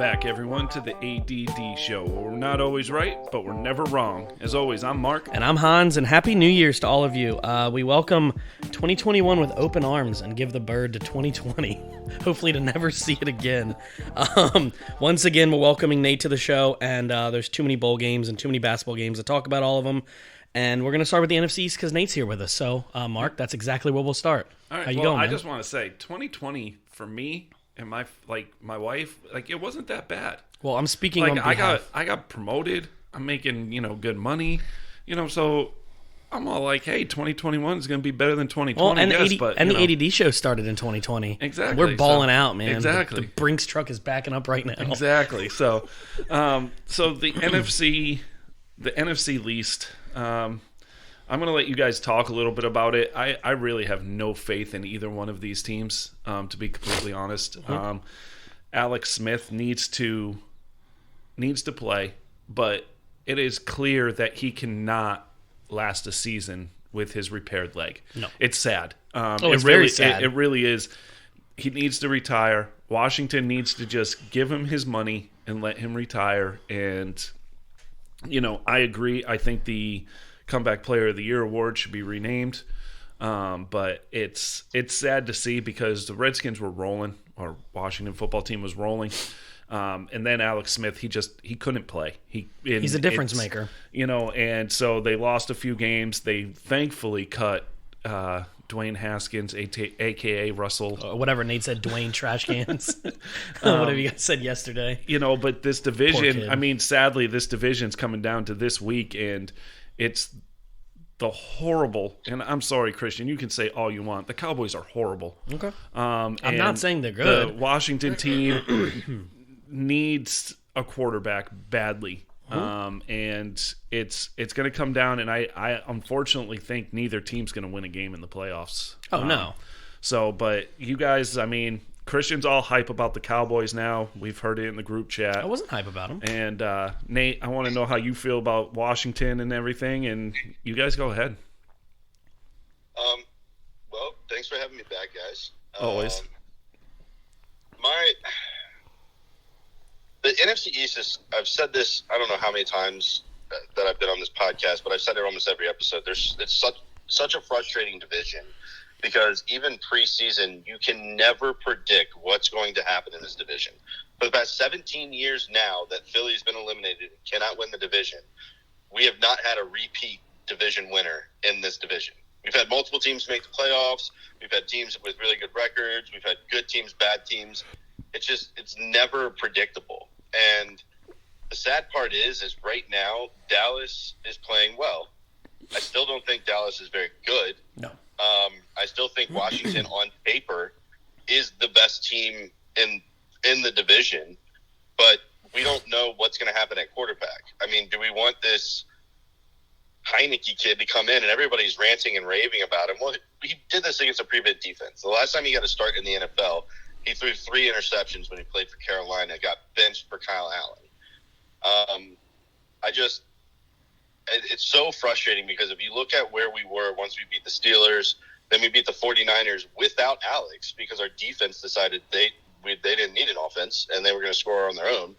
back, everyone, to the A.D.D. show, where we're not always right, but we're never wrong. As always, I'm Marc. And I'm Hans, and Happy New Year's to all of you. We welcome 2021 with open arms and give the bird to 2020, hopefully to never see it again. Once again, we're welcoming Nate to the show, and there's too many bowl games and too many basketball games to talk about all of them. And we're going to start with the NFC East because Nate's here with us. So, Marc, that's exactly where well start. All right, How you going, man? I just want to say, 2020 for me and my wife, it wasn't that bad. Well, I'm speaking on behalf. I got promoted. I'm making, good money. So I'm all like, hey, 2021 is going to be better than 2020. Well, and yes, the A.D.D. show started in 2020. Exactly. We're balling out, man. Exactly. The Brinks truck is backing up right now. Exactly. So, so the NFC least. I'm going to let you guys talk a little bit about it. I really have no faith in either one of these teams, to be completely honest. Mm-hmm. Alex Smith needs to play, but it is clear that he cannot last a season with his repaired leg. No. It's sad. It's very sad. It really is. He needs to retire. Washington needs to just give him his money and let him retire. And, I agree. I think the Comeback Player of the Year award should be renamed. But it's sad to see because the Redskins were rolling, or Washington football team was rolling. And then Alex Smith, he couldn't play. He's a difference maker. And so they lost a few games. They thankfully cut Dwayne Haskins, a.k.a. Russell. Whatever Nate said, Dwayne Trash Cans. Whatever you guys said yesterday. But this division, sadly, this division's coming down to this week, and it's the horrible, and I'm sorry, Christian, you can say all you want. The Cowboys are horrible. Okay. I'm not saying they're good. The Washington team needs a quarterback badly. And it's going to come down, and I unfortunately think neither team's going to win a game in the playoffs. Oh, no. So, but you guys, Christian's all hype about the Cowboys now. We've heard it in the group chat. I wasn't hype about them. And Nate, I want to know how you feel about Washington and everything, and you guys go ahead. Well, thanks for having me back, guys. Always. The NFC East is, I've said this, I don't know how many times that I've been on this podcast, but I've said it almost every episode. It's such a frustrating division because even preseason, you can never predict what's going to happen in this division. For the past 17 years now that Philly's been eliminated and cannot win the division, we have not had a repeat division winner in this division. We've had multiple teams make the playoffs. We've had teams with really good records. We've had good teams, bad teams. It's never predictable. And the sad part is right now, Dallas is playing well. I still don't think Dallas is very good. No. I still think Washington on paper is the best team in the division, but we don't know what's going to happen at quarterback. Do we want this Heineke kid to come in and everybody's ranting and raving about him? Well, he did this against a pretty good defense. The last time he got a start in the NFL, he threw 3 interceptions when he played for Carolina, got benched for Kyle Allen. It's so frustrating because if you look at where we were once we beat the Steelers, then we beat the 49ers without Alex because our defense decided they didn't need an offense and they were going to score on their own.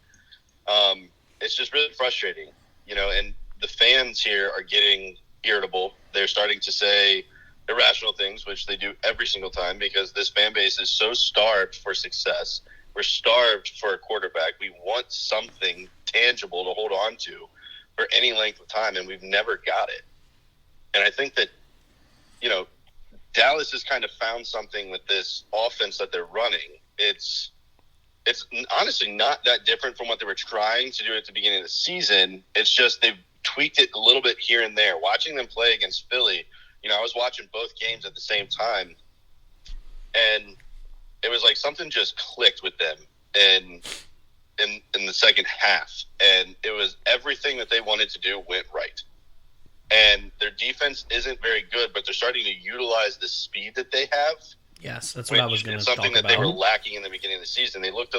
It's just really frustrating, and the fans here are getting irritable. They're starting to say irrational things, which they do every single time because this fan base is so starved for success. We're starved for a quarterback. We want something tangible to hold on to for any length of time, and we've never got it. And I think that, Dallas has kind of found something with this offense that they're running. It's honestly not that different from what they were trying to do at the beginning of the season. It's just they've tweaked it a little bit here and there. Watching them play against Philly, I was watching both games at the same time, and it was like something just clicked with them in the second half, and it was everything that they wanted to do went right. And their defense isn't very good, but they're starting to utilize the speed that they have. Yes, that's what I was going to talk about. Something that they were lacking in the beginning of the season. They looked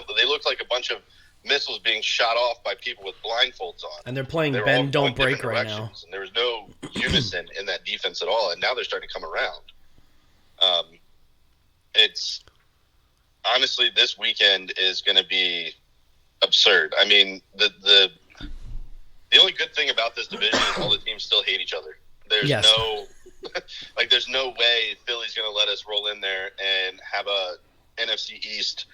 like a bunch of missiles being shot off by people with blindfolds on. And they're playing Bend Don't Break right now. And there was no unison in that defense at all, and now they're starting to come around. It's honestly, this weekend is going to be absurd. I mean, the only good thing about this division is all the teams still hate each other. There's there's no way Philly's going to let us roll in there and have a NFC East,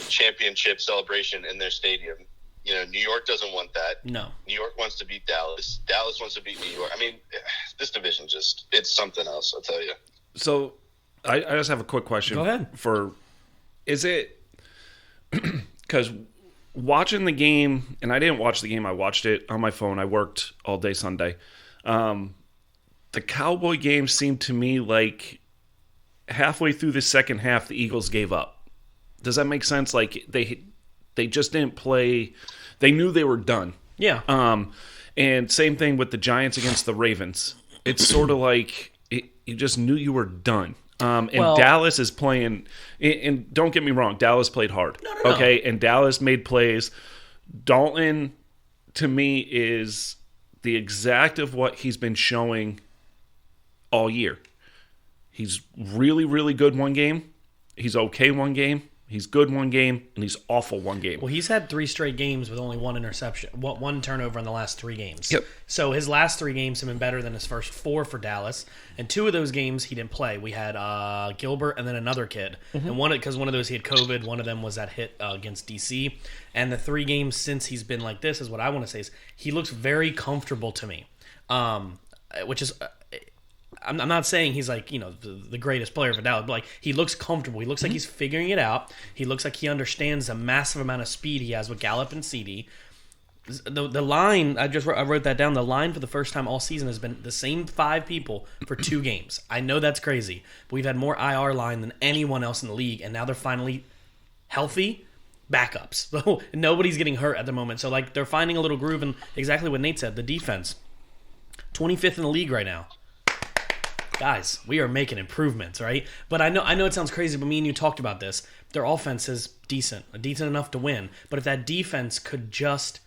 championship celebration in their stadium. New York doesn't want that. No. New York wants to beat Dallas. Dallas wants to beat New York. I mean, this division it's something else, I'll tell you. So I just have a quick question. Go ahead. Is it because watching the game, and I didn't watch the game, I watched it on my phone. I worked all day Sunday. The Cowboy game seemed to me like halfway through the second half, the Eagles gave up. Does that make sense? Like they just didn't play. They knew they were done. Yeah. And same thing with the Giants against the Ravens. It's sort of like you just knew you were done. Dallas is playing, and don't get me wrong, Dallas played hard. No. Okay, and Dallas made plays. Dalton, to me, is the exact of what he's been showing all year. He's really, really good one game. He's okay one game. He's good one game, and he's awful one game. Well, he's had 3 straight games with only 1 interception, 1 turnover in the last 3 games. Yep. So his last 3 games have been better than his first 4 for Dallas. And 2 of those games he didn't play. We had Gilbert and then another kid. And because one of those he had COVID, one of them was that hit against DC. And the 3 games since he's been like this is what I want to say is he looks very comfortable to me, which is. I'm not saying he's like, the greatest player for Dallas, but like he looks comfortable. He looks like he's figuring it out. He looks like he understands the massive amount of speed he has with Gallup and CD. The line, I wrote that down. The line for the first time all season has been the same 5 people for 2 games. I know that's crazy, but we've had more IR line than anyone else in the league, and now they're finally healthy backups. So nobody's getting hurt at the moment. So like they're finding a little groove, and exactly what Nate said, the defense, 25th in the league right now. Guys, we are making improvements, right? But I know it sounds crazy, but me and you talked about this. Their offense is decent enough to win. But if that defense could just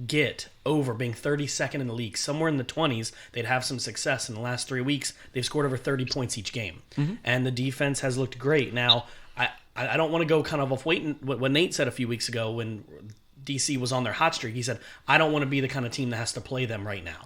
get over being 32nd in the league, somewhere in the 20s, they'd have some success. In the last 3 weeks, they've scored over 30 points each game. And the defense has looked great. Now, I don't want to go kind of off what Nate said a few weeks ago when DC was on their hot streak. He said, I don't want to be the kind of team that has to play them right now.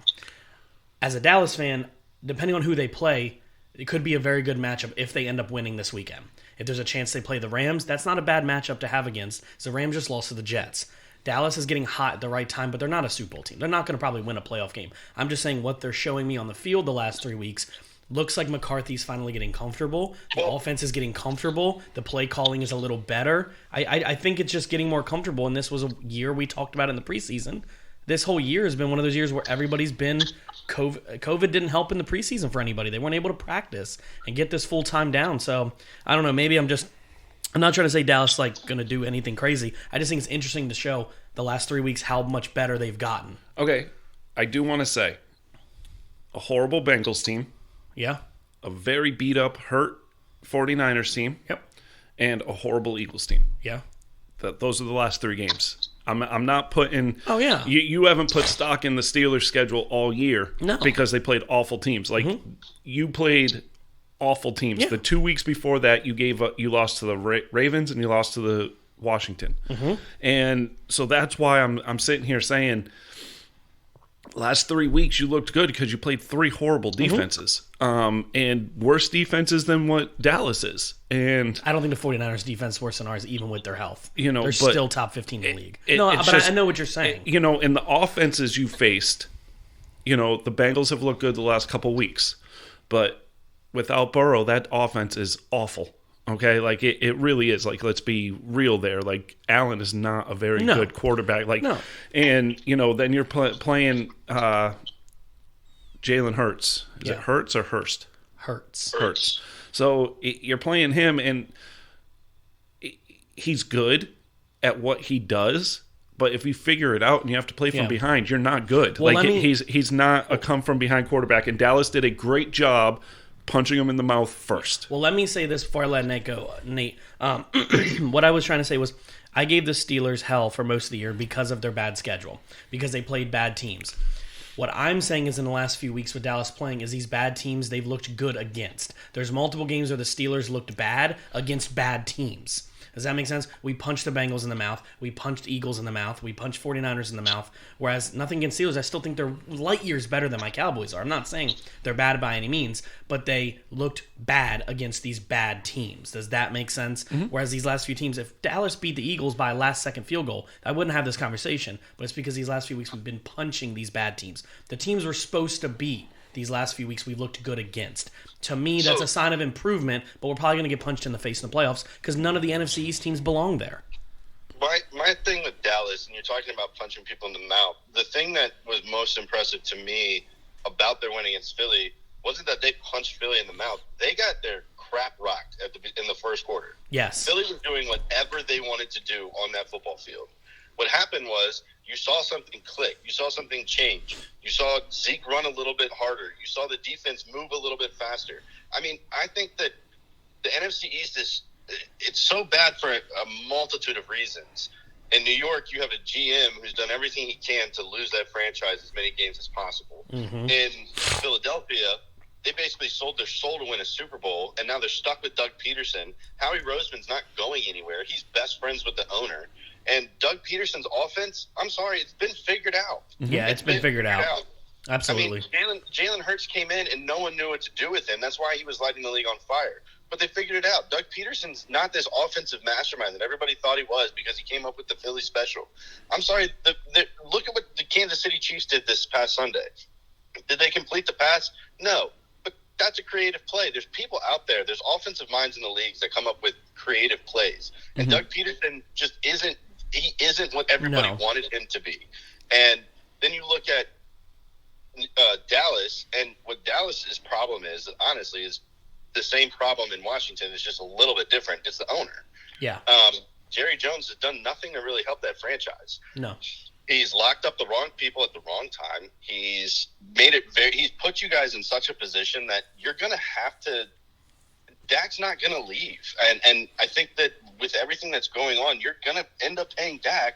As a Dallas fan, depending on who they play, it could be a very good matchup if they end up winning this weekend. If there's a chance they play the Rams, that's not a bad matchup to have against. The Rams just lost to the Jets. Dallas is getting hot at the right time, but they're not a Super Bowl team. They're not going to probably win a playoff game. I'm just saying what they're showing me on the field the last 3 weeks looks like McCarthy's finally getting comfortable. The offense is getting comfortable. The play calling is a little better. I think it's just getting more comfortable, and this was a year we talked about in the preseason. This whole year has been one of those years where everybody's been COVID didn't help in the preseason for anybody. They weren't able to practice and get this full time down. So I don't know. Maybe I'm not trying to say Dallas like going to do anything crazy. I just think it's interesting to show the last 3 weeks how much better they've gotten. Okay, I do want to say a horrible Bengals team. Yeah. A very beat up, hurt 49ers team. Yep. And a horrible Eagles team. Yeah. Those are the last 3 games. I'm not putting. Oh yeah. You haven't put stock in the Steelers' schedule all year. No. Because they played awful teams. Like you played awful teams. Yeah. The 2 weeks before that, you lost to the Ravens and you lost to the Washington. And so that's why I'm sitting here saying, last 3 weeks you looked good because you played 3 horrible defenses, and worse defenses than what Dallas is. And I don't think the 49ers defense is worse than ours, even with their health. They're still top 15 in the league. I know what you're saying. In the offenses you faced, the Bengals have looked good the last couple weeks, but without Burrow, that offense is awful. Okay, like it really is. Like, let's be real there. Like, Allen is not a very good quarterback. Like, and then you're playing Jalen Hurts. Is it Hurts or Hurst? Hurts. So you're playing him, and he's good at what he does. But if you figure it out and you have to play from behind, you're not good. Well, he's not a come from behind quarterback. And Dallas did a great job punching him in the mouth first. Well, let me say this before I let Nate go. Nate, what I was trying to say was I gave the Steelers hell for most of the year because of their bad schedule, because they played bad teams. What I'm saying is in the last few weeks with Dallas playing is these bad teams they've looked good against. There's multiple games where the Steelers looked bad against bad teams. Does that make sense? We punched the Bengals in the mouth. We punched Eagles in the mouth. We punched 49ers in the mouth. Whereas nothing against Steelers, I still think they're light years better than my Cowboys are. I'm not saying they're bad by any means, but they looked bad against these bad teams. Does that make sense? Mm-hmm. Whereas these last few teams, if Dallas beat the Eagles by a last-second field goal, I wouldn't have this conversation. But it's because these last few weeks we've been punching these bad teams. The teams we're supposed to beat these last few weeks we've looked good against. To me, that's a sign of improvement, but we're probably going to get punched in the face in the playoffs because none of the NFC East teams belong there. My thing with Dallas, and you're talking about punching people in the mouth, the thing that was most impressive to me about their win against Philly wasn't that they punched Philly in the mouth. They got their crap rocked in the first quarter. Yes. Philly was doing whatever they wanted to do on that football field. What happened was you saw something click. You saw something change. You saw Zeke run a little bit harder. You saw the defense move a little bit faster. I mean, I think that the NFC East it's so bad for a multitude of reasons. In New York, you have a GM who's done everything he can to lose that franchise as many games as possible. Mm-hmm. In Philadelphia, they basically sold their soul to win a Super Bowl, and now they're stuck with Doug Peterson. Howie Roseman's not going anywhere. He's best friends with the owner. And Doug Peterson's offense, I'm sorry, it's been figured out. Yeah, it's been figured out. Absolutely. I mean, Jalen Hurts came in and no one knew what to do with him. That's why he was lighting the league on fire. But they figured it out. Doug Peterson's not this offensive mastermind that everybody thought he was because he came up with the Philly special. I'm sorry, look at what the Kansas City Chiefs did this past Sunday. Did they complete the pass? No. But that's a creative play. There's people out there. There's offensive minds in the leagues that come up with creative plays. And Doug Peterson just isn't what everybody wanted him to be. And then you look at Dallas, and what Dallas's problem is, honestly, is the same problem in Washington. It's just a little bit different. It's the owner. Yeah. Jerry Jones has done nothing to really help that franchise. No. He's locked up the wrong people at the wrong time. He's put you guys in such a position that you're going to have to – Dak's not going to leave. And I think that with everything that's going on, you're going to end up paying Dak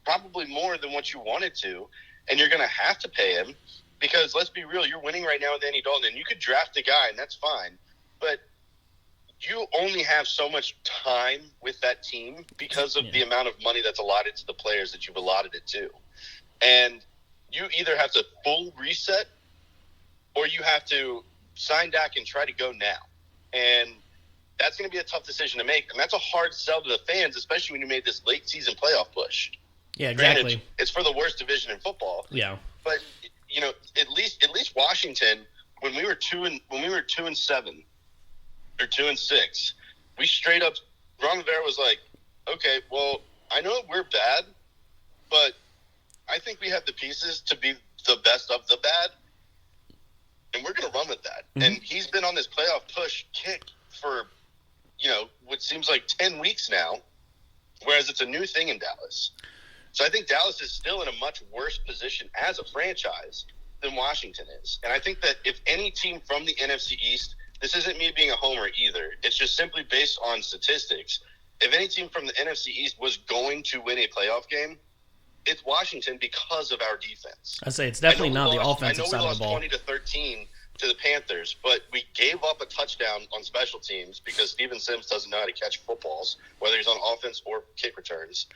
probably more than what you wanted to, and you're going to have to pay him because, let's be real, you're winning right now with Andy Dalton, and you could draft a guy, and that's fine, but you only have so much time with that team because of the amount of money that's allotted to the players that you've allotted it to. And you either have to full reset or you have to sign Dak and try to go now. And that's going to be a tough decision to make. And that's a hard sell to the fans, especially when you made this late season playoff push. Yeah, exactly. Granted, it's for the worst division in football. Yeah. But at least Washington, when we were 2-7 or 2-6, we straight up, Ron Rivera was like, okay, well, I know we're bad, but I think we have the pieces to be the best of the bad, and we're going to run with that. Mm-hmm. And he's been on this playoff push kick for, what seems like 10 weeks now, whereas it's a new thing in Dallas. So I think Dallas is still in a much worse position as a franchise than Washington is. And I think that if any team from the NFC East, this isn't me being a homer either, it's just simply based on statistics. If any team from the NFC East was going to win a playoff game, it's Washington because of our defense. I'd say it's definitely not the offensive side of the ball. I know we lost 20-13 to the Panthers, but we gave up a touchdown on special teams because Steven Sims doesn't know how to catch footballs, whether he's on offense or kick returns.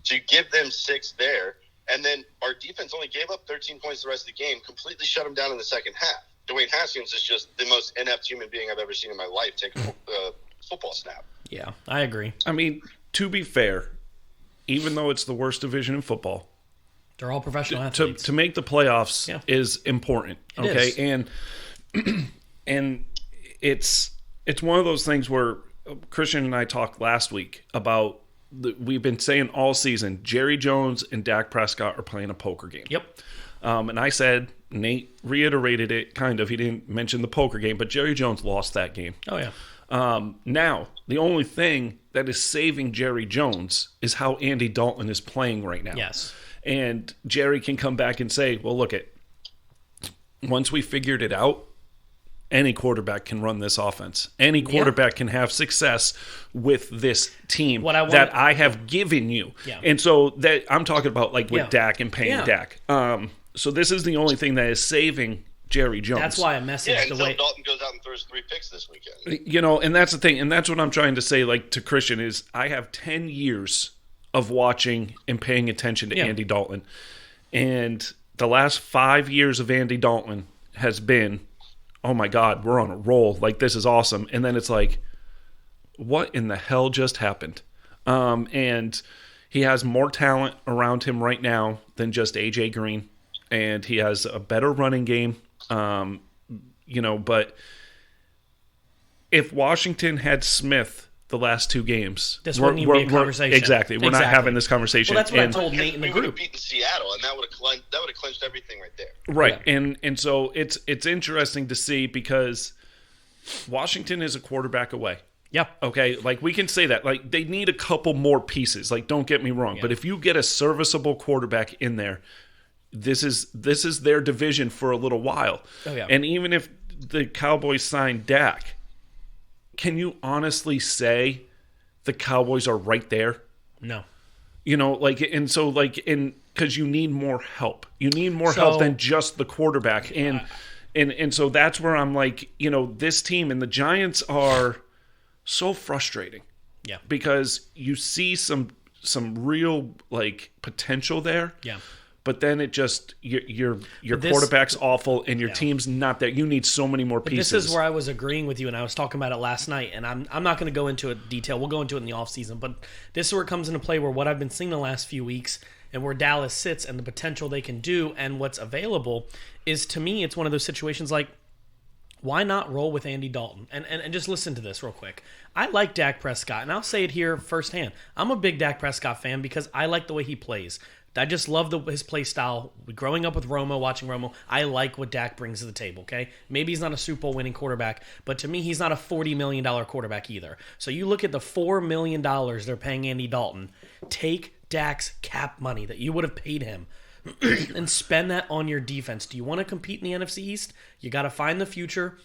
So you give them 6 there, and then our defense only gave up 13 points the rest of the game, completely shut them down in the second half. Dwayne Haskins is just the most inept human being I've ever seen in my life take a football snap. Yeah, I agree. I mean, to be fair, even though it's the worst division in football, they're all professional athletes. To make the playoffs is important. Okay, is. and it's one of those things where Christian and I talked last week about we've been saying all season Jerry Jones and Dak Prescott are playing a poker game. Yep. And I said, Nate reiterated it kind of. He didn't mention the poker game, but Jerry Jones lost that game. Oh, yeah. Now, the only thing that is saving Jerry Jones is how Andy Dalton is playing right now. Yes. And Jerry can come back and say, well, look, once we figured it out, any quarterback can run this offense. Any quarterback can have success with this team that I have given you. Yeah. And so that I'm talking about with Dak and paying Dak. So this is the only thing that is saving Jerry Jones. That's why I messaged until Dalton goes out and throws 3 picks this weekend. And that's the thing, and that's what I'm trying to say, like, to Christian, is I have 10 years of watching and paying attention to Andy Dalton. And the last 5 years of Andy Dalton has been, oh my God, we're on a roll. Like, this is awesome. And then it's like, what in the hell just happened? And he has more talent around him right now than just A.J. Green. And he has a better running game. But if Washington had Smith the last 2 games, this wouldn't even be a conversation. Exactly. We're not having this conversation. Well, that's what I told Nate in the group. We would have beaten Seattle, and that would have clinched everything right there. Right. Yeah. And so it's interesting to see, because Washington is a quarterback away. Yeah. Okay. Like, we can say that. Like, they need a couple more pieces. Like, don't get me wrong. Yeah. But if you get a serviceable quarterback in there, this is their division for a little while. Oh, yeah. And even if the Cowboys sign Dak, can you honestly say the Cowboys are right there? No. Because you need more help. You need more help than just the quarterback. And so that's where I'm like, this team and the Giants are so frustrating. Yeah. Because you see some real, like, potential there. Yeah. But then it just, your quarterback's awful and your team's not there. You need so many more pieces. This is where I was agreeing with you, and I was talking about it last night, and I'm not going to go into it detail. We'll go into it in the offseason, but this is where it comes into play, where what I've been seeing the last few weeks and where Dallas sits and the potential they can do and what's available is, to me, it's one of those situations like, why not roll with Andy Dalton? And just listen to this real quick. I like Dak Prescott, and I'll say it here firsthand. I'm a big Dak Prescott fan because I like the way he plays. I just love his play style. Growing up with Romo, watching Romo, I like what Dak brings to the table, okay? Maybe he's not a Super Bowl winning quarterback, but to me, he's not a $40 million quarterback either. So you look at the $4 million they're paying Andy Dalton, take Dak's cap money that you would have paid him and spend that on your defense. Do you want to compete in the NFC East? You got to find the future,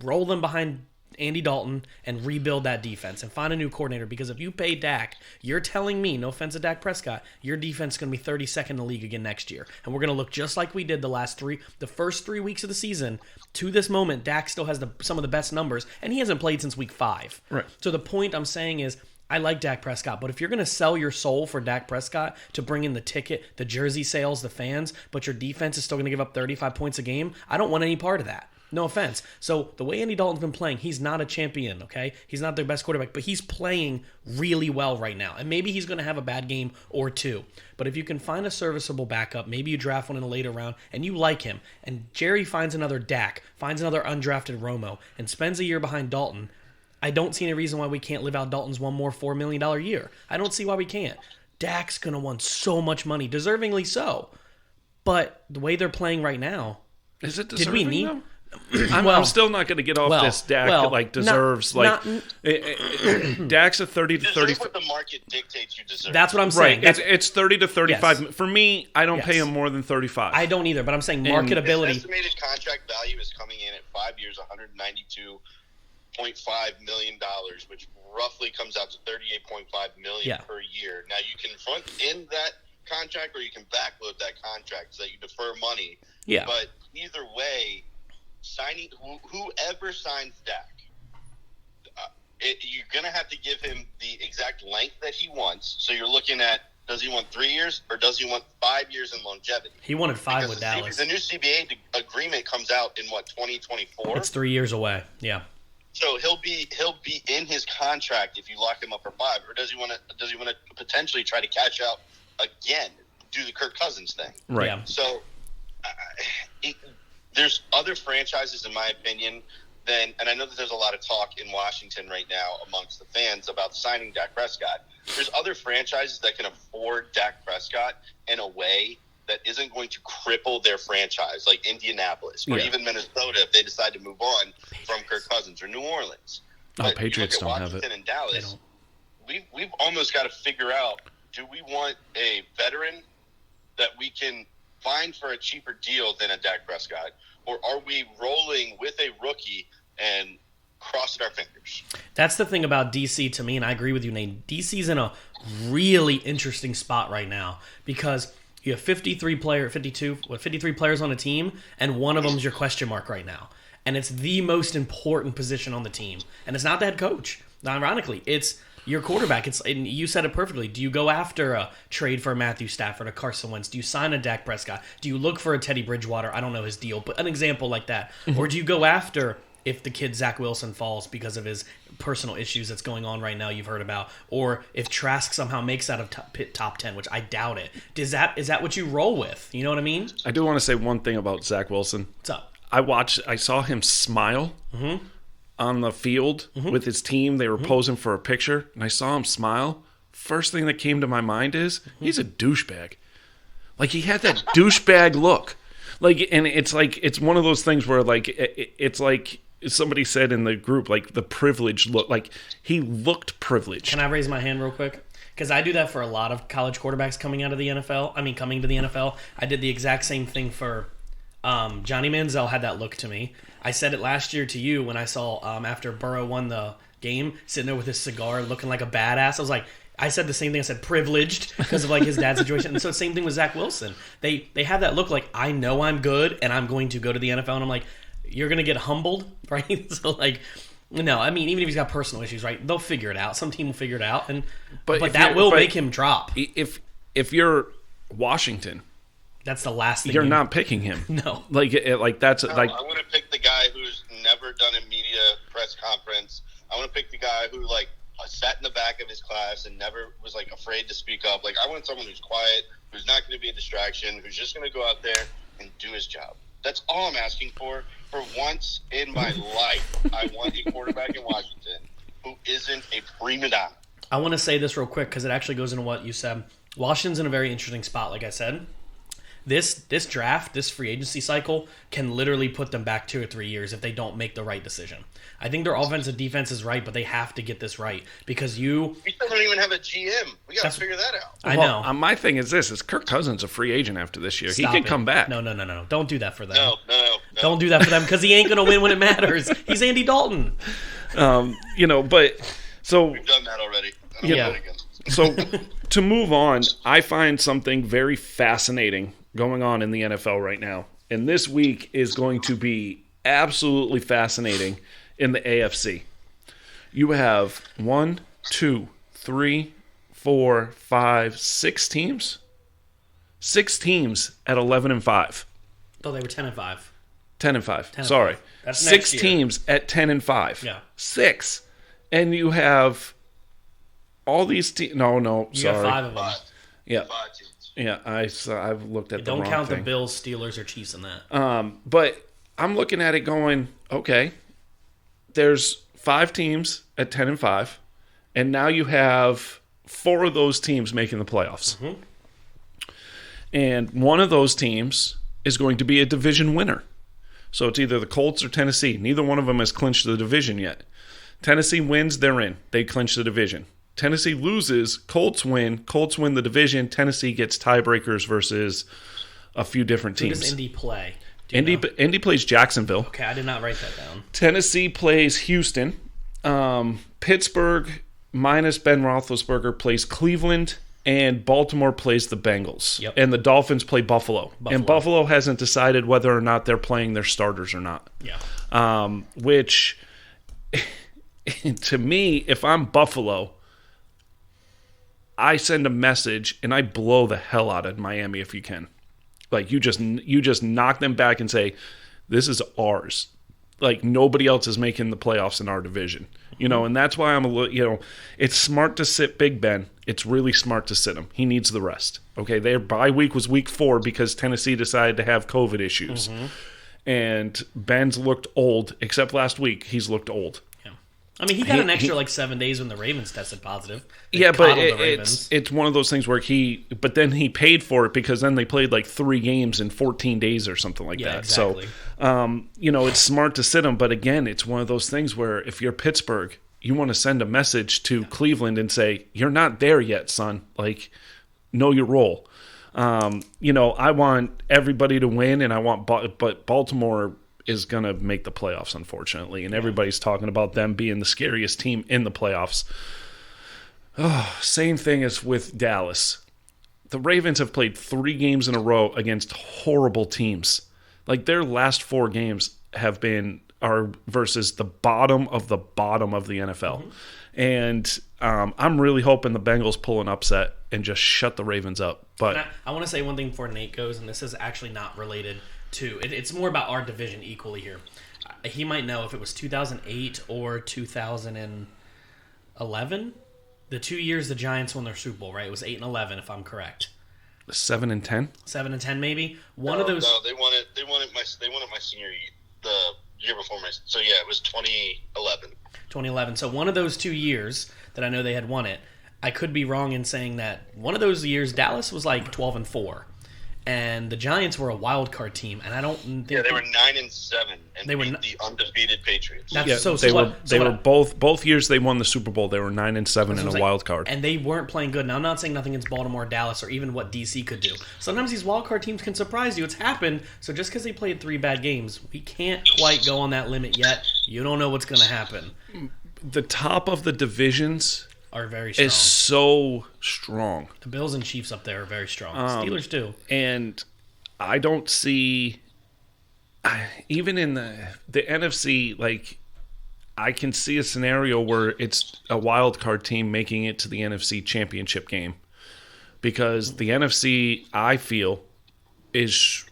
roll them behind Andy Dalton, and rebuild that defense and find a new coordinator, because if you pay Dak, you're telling me, no offense to Dak Prescott, your defense is going to be 32nd in the league again next year. And we're going to look just like we did the first 3 weeks of the season. To this moment, Dak still has some of the best numbers, and he hasn't played since week 5. Right. So the point I'm saying is, I like Dak Prescott, but if you're going to sell your soul for Dak Prescott to bring in the ticket, the jersey sales, the fans, but your defense is still going to give up 35 points a game, I don't want any part of that. No offense. So the way Andy Dalton's been playing, he's not a champion, okay? He's not their best quarterback, but he's playing really well right now. And maybe he's going to have a bad game or 2. But if you can find a serviceable backup, maybe you draft one in a later round, and you like him, and Jerry finds another Dak, finds another undrafted Romo, and spends a year behind Dalton, I don't see any reason why we can't live out Dalton's one more $4 million year. I don't see why we can't. Dak's going to want so much money, deservingly so. But the way they're playing right now, is it deserving, did we need... though? I'm still not going to get off this. Dak deserves Dak's a 30 to 30. What the market dictates you deserve. That's what I'm saying. Right. It's 30 to 35. Yes. For me, I don't pay him more than 35. I don't either, but I'm saying marketability. His estimated contract value is coming in at 5 years, $192.5 million, which roughly comes out to $38.5 million per year. Now you can front end that contract or you can backload that contract so that you defer money. Yeah. But either way, signing whoever signs Dak, you're going to have to give him the exact length that he wants. So you're looking at, does he want 3 years or does he want 5 years in longevity? He wanted 5 with Dallas. The new CBA agreement comes out in 2024? It's 3 years away. Yeah. So he'll be in his contract if you lock him up for 5, or does he want to potentially try to cash out again, do the Kirk Cousins thing? Right. Yeah. So there's other franchises, in my opinion, and I know that there's a lot of talk in Washington right now amongst the fans about signing Dak Prescott. There's other franchises that can afford Dak Prescott in a way that isn't going to cripple their franchise, like Indianapolis or even Minnesota if they decide to move on from Kirk Cousins, or New Orleans. But Patriots don't have it. Washington and Dallas, we've almost got to figure out, do we want a veteran that we can find for a cheaper deal than a Dak Prescott, or are we rolling with a rookie and crossing our fingers? That's the thing about DC to me, and I agree with you, Nate. DC's in a really interesting spot right now because you have 53 players on a team, and one of them's your question mark right now. and it's the most important position on the team. And it's not the head coach. Ironically, it's your quarterback. And you said it perfectly. Do you go after a trade for a Matthew Stafford, a Carson Wentz? Do you sign a Dak Prescott? Do you look for a Teddy Bridgewater? I don't know his deal, but an example like that. Or do you go after if the kid Zach Wilson falls because of his personal issues that's going on right now you've heard about, or if Trask somehow makes out of top 10, which I doubt it. Is that what you roll with? You know what I mean? I do want to say one thing about Zach Wilson. What's up? I saw him smile on the field with his team. They were posing for a picture, and I saw him smile. First thing that came to my mind is he's a douchebag. Like, he had that douchebag look. Like, and it's one of those things where, like, it's like somebody said in the group, like, the privileged look. Like, he looked privileged. Can I raise my hand real quick? Because I do that for a lot of college quarterbacks coming to the NFL. I did the exact same thing for Johnny Manziel. Had that look to me. I said it last year to you when I saw after Burrow won the game, sitting there with his cigar looking like a badass. I was like, I said the same thing. I said privileged because of like his dad's situation. And so same thing with Zach Wilson. They have that look like, I know I'm good and I'm going to go to the NFL. And I'm like, you're going to get humbled, right? So like, no, I mean, even if he's got personal issues, right? They'll figure it out. Some team will figure it out. But that will make him drop. If you're Washington, that's the last thing. You're not picking him. No. Like that's like. I want to pick the guy who's never done a media press conference. I want to pick the guy who like sat in the back of his class and never was like afraid to speak up. Like, I want someone who's quiet, who's not going to be a distraction, who's just going to go out there and do his job. That's all I'm asking for. For once in my life, I want a quarterback in Washington who isn't a prima donna. I want to say this real quick because it actually goes into what you said. Washington's in a very interesting spot, like I said. This draft, this free agency cycle can literally put them back 2 or 3 years if they don't make the right decision. I think their offensive defense is right, but they have to get this right because we still don't even have a GM. We got to figure that out. I know. My thing is this: is Kirk Cousins a free agent after this year? Stop he can it. come back. No. Don't do that for them. No. Don't do that for them because he ain't going to win when it matters. He's Andy Dalton. But so we've done that already. Yeah. So to move on, I find something very fascinating going on in the NFL right now. And this week is going to be absolutely fascinating in the AFC. You have 1, 2, 3, 4, 5, 6 teams. 6 teams at 11-5. Oh, they were 10-5. 10-5. Sorry. That's 6 teams at 10-5. Yeah. 6. And you have all these teams. No, You sorry. got 5 of them. Yeah. 5 teams. Yeah, I've looked at the wrong Don't count thing. the Bills, Steelers, or Chiefs in that. But I'm looking at it going, okay, there's 5 teams at 10-5, and now you have 4 of those teams making the playoffs. Mm-hmm. And one of those teams is going to be a division winner. So it's either the Colts or Tennessee. Neither one of them has clinched the division yet. Tennessee wins, they're in. They clinch the division. Tennessee loses, Colts win the division. Tennessee gets tiebreakers versus a few different teams. Who does Indy play? Indy plays Jacksonville. Okay, I did not write that down. Tennessee plays Houston. Pittsburgh, minus Ben Roethlisberger, plays Cleveland. And Baltimore plays the Bengals. Yep. And the Dolphins play Buffalo. And Buffalo hasn't decided whether or not they're playing their starters or not. Yeah. Which, to me, if I'm Buffalo, I send a message and I blow the hell out of Miami if you can. Like, you just knock them back and say, this is ours. Like, nobody else is making the playoffs in our division. And that's why I'm a little, it's smart to sit Big Ben. It's really smart to sit him. He needs the rest. Okay, their bye week was week 4 because Tennessee decided to have COVID issues. Mm-hmm. And Ben's looked old, except last week. He's looked old. I mean, he got an extra 7 days when the Ravens tested positive. Yeah, but it's one of those things where but then he paid for it because then they played 3 games in 14 days or something like that. Exactly. So, it's smart to sit him. But again, it's one of those things where if you're Pittsburgh, you want to send a message to Cleveland and say, you're not there yet, son. Know your role. I want everybody to win, and but Baltimore is going to make the playoffs, unfortunately. And everybody's talking about them being the scariest team in the playoffs. Oh, same thing as with Dallas. The Ravens have played 3 games in a row against horrible teams. Their last 4 games have been are versus the bottom of the NFL. Mm-hmm. And I'm really hoping the Bengals pull an upset and just shut the Ravens up. But I want to say one thing before Nate goes, and this is actually not related to it. It's more about our division equally here. He might know if it was 2008 or 2011. The 2 years the Giants won their Super Bowl, right? It was 8 and 11, if I'm correct. 7 and 10. 7 and 10, maybe. One of those. No, they won it. They won it my senior year, the year before my. So yeah, it was 2011. 2011. So one of those 2 years that I know they had won it. I could be wrong in saying that one of those years Dallas was like 12 and 4, and the Giants were a wild card team. And I don't. Yeah, they were 9 and 7, and they were the undefeated Patriots. They were both years they won the Super Bowl. They were 9 and 7 in a wild card, and they weren't playing good. Now I'm not saying nothing against Baltimore, Dallas, or even what DC could do. Sometimes these wild card teams can surprise you. It's happened. So just because they played 3 bad games, we can't quite go on that limit yet. You don't know what's going to happen. The top of the divisions are very strong. Is so strong. The Bills and Chiefs up there are very strong. Steelers too. And I don't see, even in the NFC, like, I can see a scenario where it's a wild card team making it to the NFC Championship game, because the NFC, I feel, is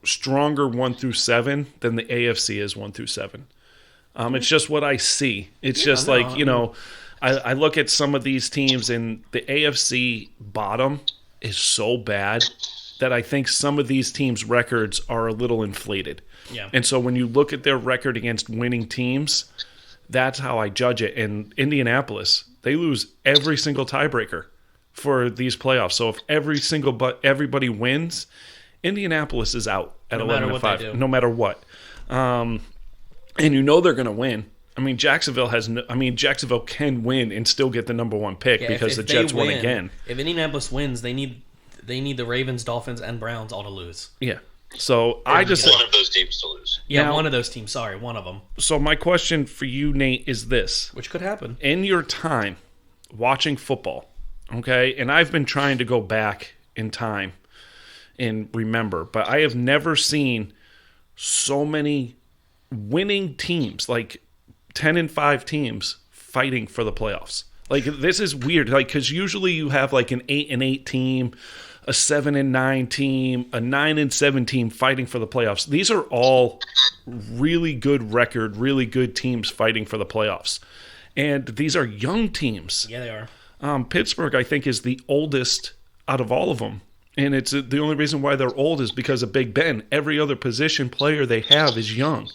stronger 1 through 7 than the AFC is 1 through 7. It's just what I see. It's I look at some of these teams, and the AFC bottom is so bad that I think some of these teams' records are a little inflated. Yeah. And so when you look at their record against winning teams, that's how I judge it. And Indianapolis, they lose every single tiebreaker for these playoffs. So if everybody wins, Indianapolis is out at 11-5, no matter what. And they're going to win. I mean, Jacksonville can win and still get the number 1 pick because the Jets won again. If Indianapolis wins, they need the Ravens, Dolphins, and Browns all to lose. Yeah. So one of those teams to lose. Yeah, now, one of those teams. Sorry, one of them. So my question for you, Nate, is this: which could happen in your time watching football? Okay, and I've been trying to go back in time and remember, but I have never seen so many winning teams, like 10 and 5 teams, fighting for the playoffs. Like, this is weird, like, because usually you have like an 8 and 8 team, a 7 and 9 team, a 9 and 7 team fighting for the playoffs. These are all really good record, really good teams fighting for the playoffs, and these are young teams. Yeah, they are. Pittsburgh, I think, is the oldest out of all of them. And it's the only reason why they're old is because of Big Ben. Every other position player they have is young.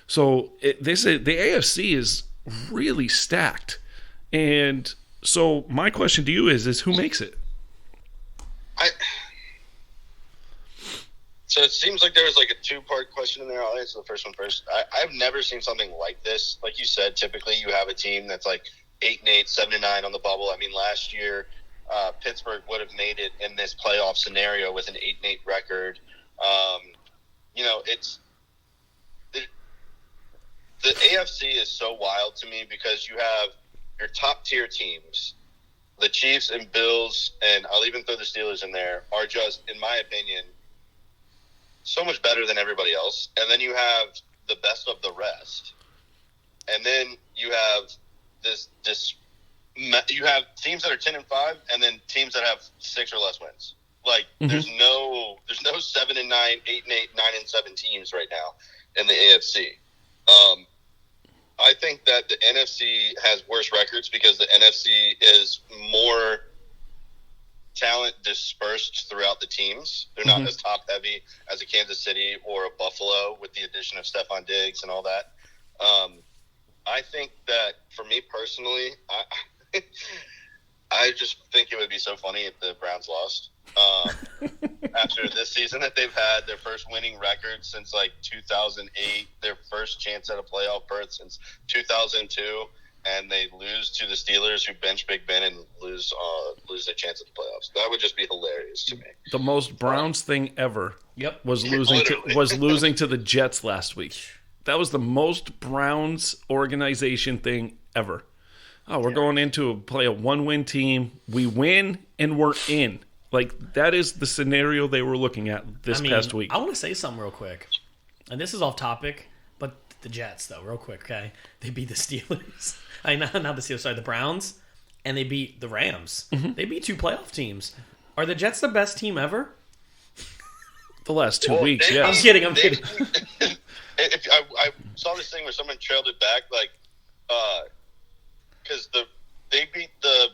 So the AFC is really stacked. And so my question to you is who makes it? So it seems like there was like a 2-part question in there. I'll answer the first one first. I've never seen something like this. Like you said, typically you have a team that's like 8 and 8, 7 and 9 on the bubble. I mean, last year Pittsburgh would have made it in this playoff scenario with an 8 and 8 record. It's the AFC is so wild to me because you have your top tier teams, the Chiefs and Bills, and I'll even throw the Steelers in there, are just, in my opinion, so much better than everybody else. And then you have the best of the rest. And then you have you have teams that are 10 and 5, and then teams that have 6 or less wins. Like, there's no 7 and 9, 8 and 8, 9 and 7 teams right now in the AFC. I think that the NFC has worse records because the NFC is more talent dispersed throughout the teams. They're not as top heavy as a Kansas City or a Buffalo with the addition of Stephon Diggs and all that. I think that for me personally, I just think it would be so funny if the Browns lost. After this season that they've had, their first winning record since like 2008, their first chance at a playoff berth since 2002, and they lose to the Steelers, who bench Big Ben, and lose their chance at the playoffs. That would just be hilarious to me. The most Browns thing ever was losing to the Jets last week. That was the most Browns organization thing ever. Oh, we're going into play a 1-win team. We win and we're in. Like, that is the scenario they were looking at past week. I want to say something real quick. And this is off topic, but the Jets, though, real quick, okay? They beat the Steelers. Not the Steelers, sorry, the Browns. And they beat the Rams. Mm-hmm. They beat 2 playoff teams. Are the Jets the best team ever? The last 2 weeks, yeah. I'm kidding. If I saw this thing where someone trailed it back, like, because they beat the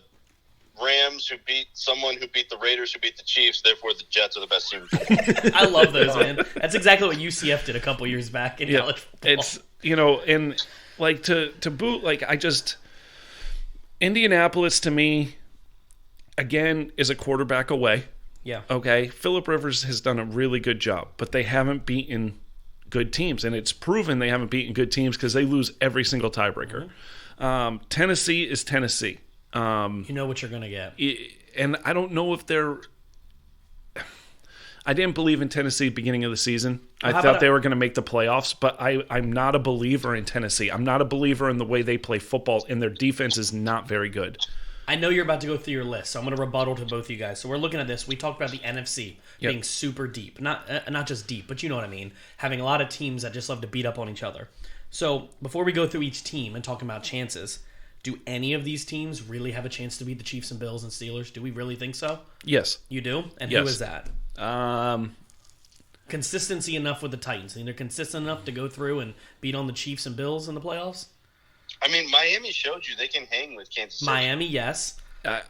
Rams, who beat someone who beat the Raiders, who beat the Chiefs. Therefore, the Jets are the best team. I love those, man. That's exactly what UCF did a couple years back in college football. It's and like to boot, like Indianapolis to me, again, is a quarterback away. Yeah. Okay. Phillip Rivers has done a really good job, but they haven't beaten good teams, and it's proven they haven't beaten good teams because they lose every single tiebreaker. Mm-hmm. Tennessee is Tennessee. You know what you're going to get. And I don't know if they're... I didn't believe in Tennessee at the beginning of the season. I thought they were going to make the playoffs, but I'm not a believer in Tennessee. I'm not a believer in the way they play football, and their defense is not very good. I know you're about to go through your list, so I'm going to rebuttal to both of you guys. So we're looking at this. We talked about the NFC being super deep. Not just deep, but you know what I mean. Having a lot of teams that just love to beat up on each other. So before we go through each team and talking about chances... Do any of these teams really have a chance to beat the Chiefs and Bills and Steelers? Do we really think so? Yes. You do? And yes. Who is that? Consistency enough with the Titans. I mean, they're consistent enough to go through and beat on the Chiefs and Bills in the playoffs? I mean, Miami showed you they can hang with Kansas City. Miami, yes.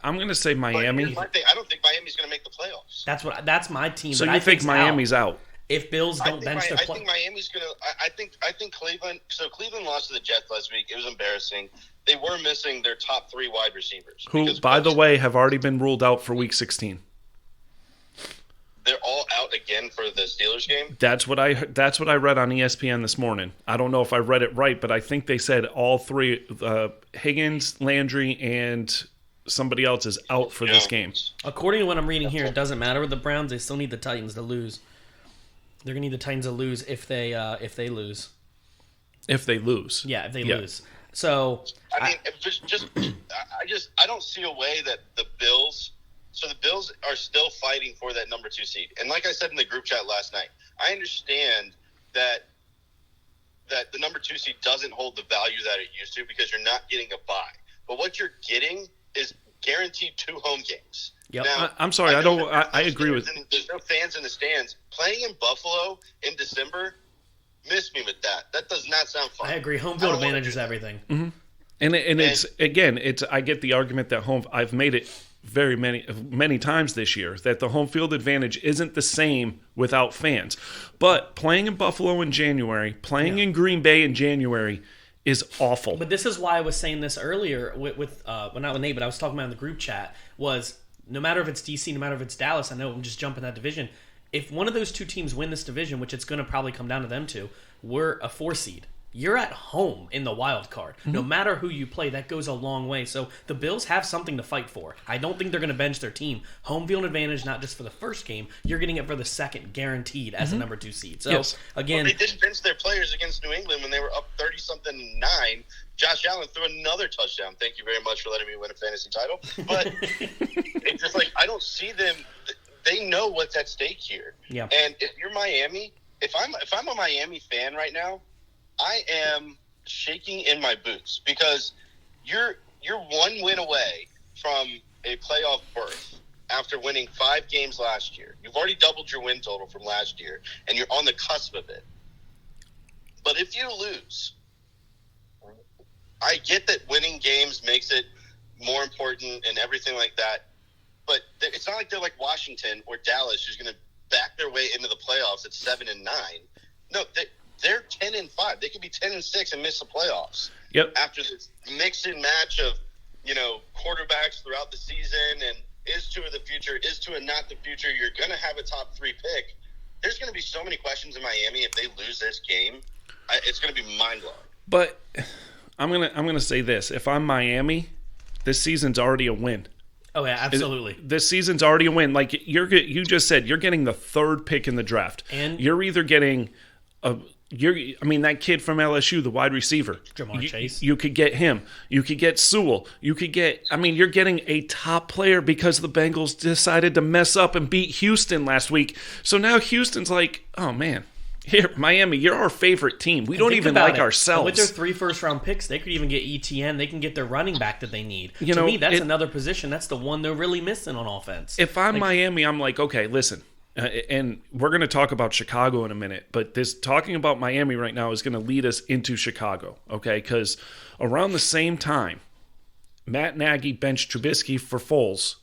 I'm going to say Miami. But I don't think Miami's going to make the playoffs. That's my team. So you think Miami's out? If Bills don't bench their I think Miami's going to – I think Cleveland – so Cleveland lost to the Jets last week. It was embarrassing. They were missing their top 3 wide receivers. Who, by the way, have already been ruled out for Week 16. They're all out again for the Steelers game? That's what I read on ESPN this morning. I don't know if I read it right, but I think they said all 3, Higgins, Landry, and somebody else is out for this game. According to what I'm reading here, it doesn't matter with the Browns. They still need the Titans to lose. They're going to need the Titans to lose if they lose. If they lose. Yeah, if they lose. So I mean, I don't see a way that the Bills. So the Bills are still fighting for that number 2 seed, and like I said in the group chat last night, I understand that the number 2 seed doesn't hold the value that it used to because you're not getting a bye. But what you're getting is guaranteed 2 home games. Yep. Now, I'm sorry, I agree with. There's no fans in the stands. Playing in Buffalo in December. Miss me with that. That does not sound fun. I agree. Home field advantage is everything. Mm-hmm. And it's I get the argument that I've made it very many times this year that the home field advantage isn't the same without fans. But playing in Buffalo in January, playing in Green Bay in January is awful. But this is why I was saying this earlier with not with Nate, but I was talking about in the group chat was no matter if it's DC, no matter if it's Dallas, I know I'm just jumping that division. If one of those 2 teams win this division, which it's going to probably come down to them 2, we're a 4 seed. You're at home in the wild card. Mm-hmm. No matter who you play, that goes a long way. So the Bills have something to fight for. I don't think they're going to bench their team. Home field advantage, not just for the first game. You're getting it for the second, guaranteed as a number 2 seed. So again, they didn't bench their players against New England when they were up 30-something 9. Josh Allen threw another touchdown. Thank you very much for letting me win a fantasy title. But it's just like I don't see them. They know what's at stake here. Yeah. And if you're Miami, if I'm a Miami fan right now, I am shaking in my boots because you're 1 win away from a playoff berth after winning 5 games last year. You've already doubled your win total from last year, and you're on the cusp of it. But if you lose, I get that winning games makes it more important and everything like that. But it's not like they're like Washington or Dallas who's going to back their way into the playoffs at 7-9. No, they're 10-5. They could be 10-6 and miss the playoffs. Yep. After this mix and match of quarterbacks throughout the season and is Tua the future, is Tua not the future? You're going to have a top 3 pick. There's going to be so many questions in Miami if they lose this game. It's going to be mind blowing. But I'm gonna say this: if I'm Miami, this season's already a win. Oh yeah, absolutely. This season's already a win. Like you just said, you're getting the 3rd pick in the draft, and you're either getting that kid from LSU, the wide receiver, Jamar Chase. You could get him. You could get Sewell. You could get. You're getting a top player because the Bengals decided to mess up and beat Houston last week. So now Houston's like, oh man. Here, Miami, you're our favorite team. We don't even like ourselves. And with their 3 first-round picks, they could even get ETN. They can get their running back that they need. To me, that's another position. That's the one they're really missing on offense. If I'm Miami, I'm like, okay, listen. And we're going to talk about Chicago in a minute, but talking about Miami right now is going to lead us into Chicago, okay? Because around the same time, Matt Nagy benched Trubisky for Foles.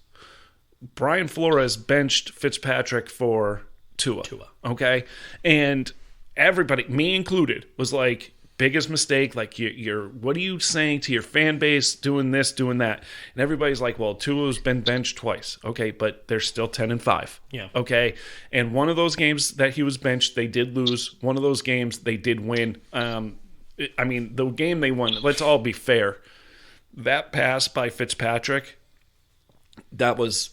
Brian Flores benched Fitzpatrick for Tua. Okay? And everybody, me included, was like, biggest mistake, like, you're what are you saying to your fan base, doing this, doing that? And everybody's like, well, Tua's been benched twice. Okay, but they're still 10-5. Yeah. Okay? And one of those games that he was benched, they did lose. One of those games, they did win. I mean, the game they won, let's all be fair. That pass by Fitzpatrick, that was...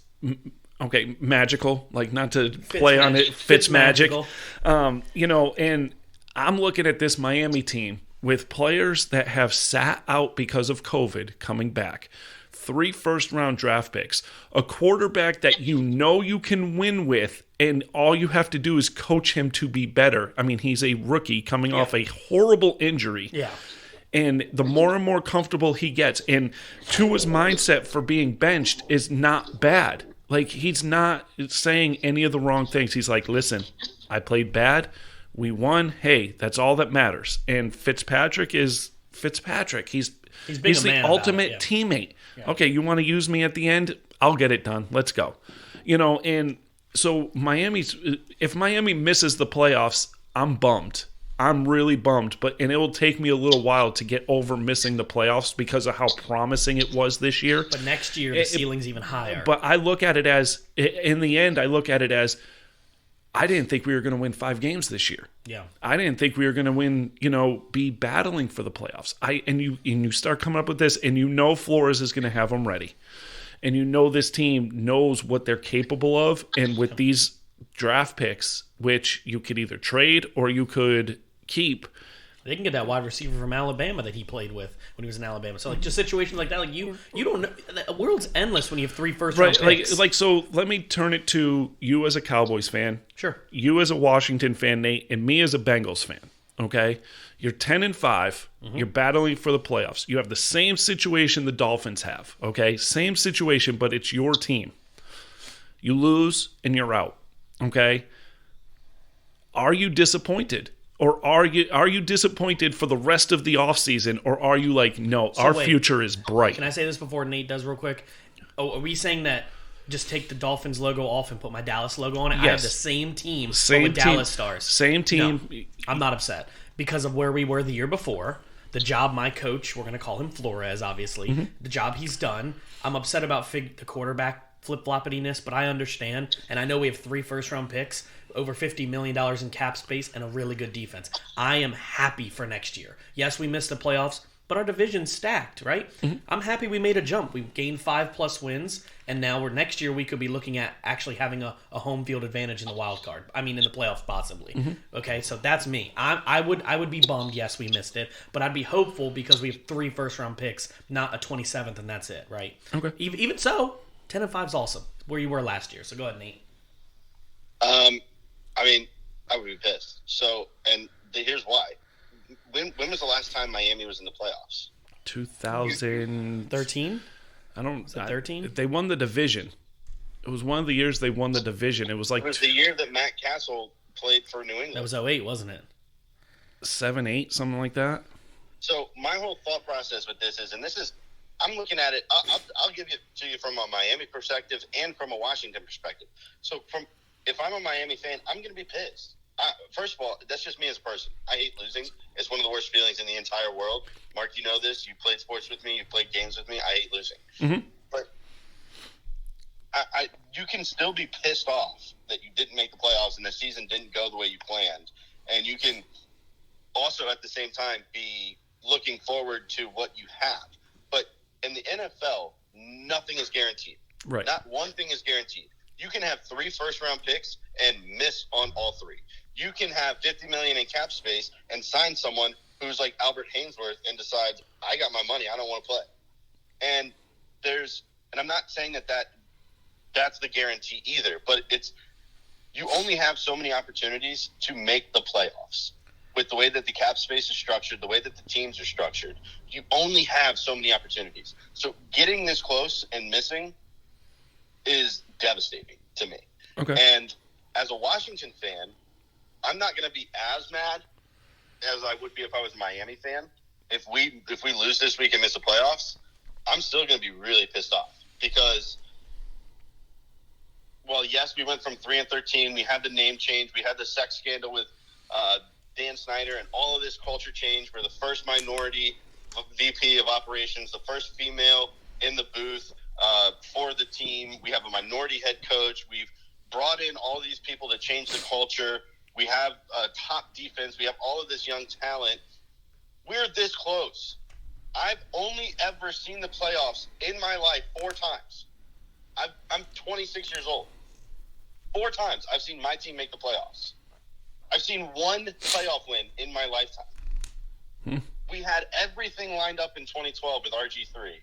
Okay, magical, like not to play on it, Fitzmagic. And I'm looking at this Miami team with players that have sat out because of COVID coming back. 3 first-round draft picks, a quarterback that you can win with, and all you have to do is coach him to be better. I mean, he's a rookie coming off a horrible injury. Yeah. And the more and more comfortable he gets, and Tua's mindset for being benched is not bad. Like, he's not saying any of the wrong things. He's like, listen, I played bad. We won. Hey, that's all that matters. And Fitzpatrick is Fitzpatrick. He's the ultimate teammate. Yeah. Okay, you want to use me at the end? I'll get it done. Let's go. And so if Miami misses the playoffs, I'm bummed. I'm really bummed, and it will take me a little while to get over missing the playoffs because of how promising it was this year. But next year, the ceiling's even higher. But I look at it as, in the end, I didn't think we were going to win 5 games this year. Yeah. I didn't think we were going to win, be battling for the playoffs. And you start coming up with this, and Flores is going to have them ready. And this team knows what they're capable of, and with these draft picks, which you could either trade or you could keep. They can get that wide receiver from Alabama that he played with when he was in Alabama. So, like, just situations like that, like, you don't know. The world's endless when you have 3 first-round picks. Like, so let me turn it to you as a Cowboys fan. Sure. You as a Washington fan, Nate, and me as a Bengals fan, okay? You're 10-5. Mm-hmm. You're battling for the playoffs. You have the same situation the Dolphins have, okay? Same situation, but it's your team. You lose, and you're out, okay? Are you disappointed? Or are you disappointed for the rest of the offseason? Or are you like, no, our future is bright? Can I say this before Nate does real quick? Oh, are we saying that just take the Dolphins logo off and put my Dallas logo on it? Yes. I have the same team with Dallas stars. Same team. No, I'm not upset because of where we were the year before. The job my coach, we're going to call him Flores, obviously, the job he's done. I'm upset about the quarterback flip-floppiness, but I understand. And I know we have 3 first-round picks, over $50 million in cap space, and a really good defense. I am happy for next year. Yes, we missed the playoffs, but our division's stacked, right? Mm-hmm. I'm happy we made a jump. We gained 5+ wins, and now next year we could be looking at actually having a home field advantage in the wild card. I mean, in the playoffs possibly. Mm-hmm. Okay, so that's me. I would be bummed. Yes, we missed it, but I'd be hopeful because we have 3 first-round picks, not a 27th, and that's it, right? Okay. Even so, 10-5 is awesome. Where you were last year. So go ahead, Nate. I mean, I would be pissed. So, and here's why. When was the last time Miami was in the playoffs? 2013. I don't. 13. They won the division. It was one of the years they won the division. It was like. It was the year that Matt Castle played for New England. That was 2008, wasn't it? 7, 8, something like that. So my whole thought process with this is, I'm looking at it. I'll give it to you from a Miami perspective and from a Washington perspective. So if I'm a Miami fan, I'm going to be pissed. First of all, that's just me as a person. I hate losing. It's one of the worst feelings in the entire world. Mark, you know this. You played sports with me. You played games with me. I hate losing. Mm-hmm. But you can still be pissed off that you didn't make the playoffs and the season didn't go the way you planned. And you can also at the same time be looking forward to what you have. But in the NFL, nothing is guaranteed. Right. Not one thing is guaranteed. You can have 3 first-round picks and miss on all 3. You can have $50 million in cap space and sign someone who's like Albert Hainsworth and decides, I got my money, I don't want to play. And I'm not saying that's the guarantee either, but you only have so many opportunities to make the playoffs. With the way that the cap space is structured, the way that the teams are structured, you only have so many opportunities. So getting this close and missing is devastating to me. Okay. And as a Washington fan, I'm not going to be as mad as I would be if I was a Miami fan. If we lose this week and miss the playoffs, I'm still going to be really pissed off because, well, yes, we went from 3-13. We had the name change. We had the sex scandal with Dan Snyder and all of this culture change. We're the first minority VP of operations, the first female in the booth for the team. We have a minority head coach. We've brought in all these people to change the culture. We have a top defense. We have all of this young talent. We're this close. I've only ever seen the playoffs in my life 4 times. I'm 26 years old. 4 times I've seen my team make the playoffs. I've seen 1 playoff win in my lifetime. We had everything lined up in 2012 with RG3,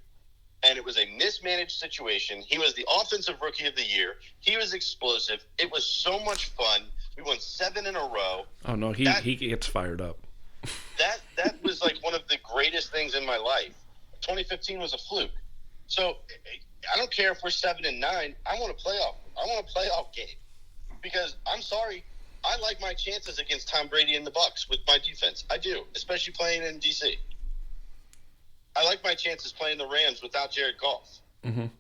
and it was a mismanaged situation. He was the offensive rookie of the year. He was explosive. It was so much fun. We won 7 in a row. Oh, no, he gets fired up. That was like one of the greatest things in my life. 2015 was a fluke. So I don't care if we're 7-9. I want a playoff game because I'm sorry. I like my chances against Tom Brady and the Bucs with my defense. I do, especially playing in DC. I like my chances playing the Rams without Jared Goff. Mm-hmm. And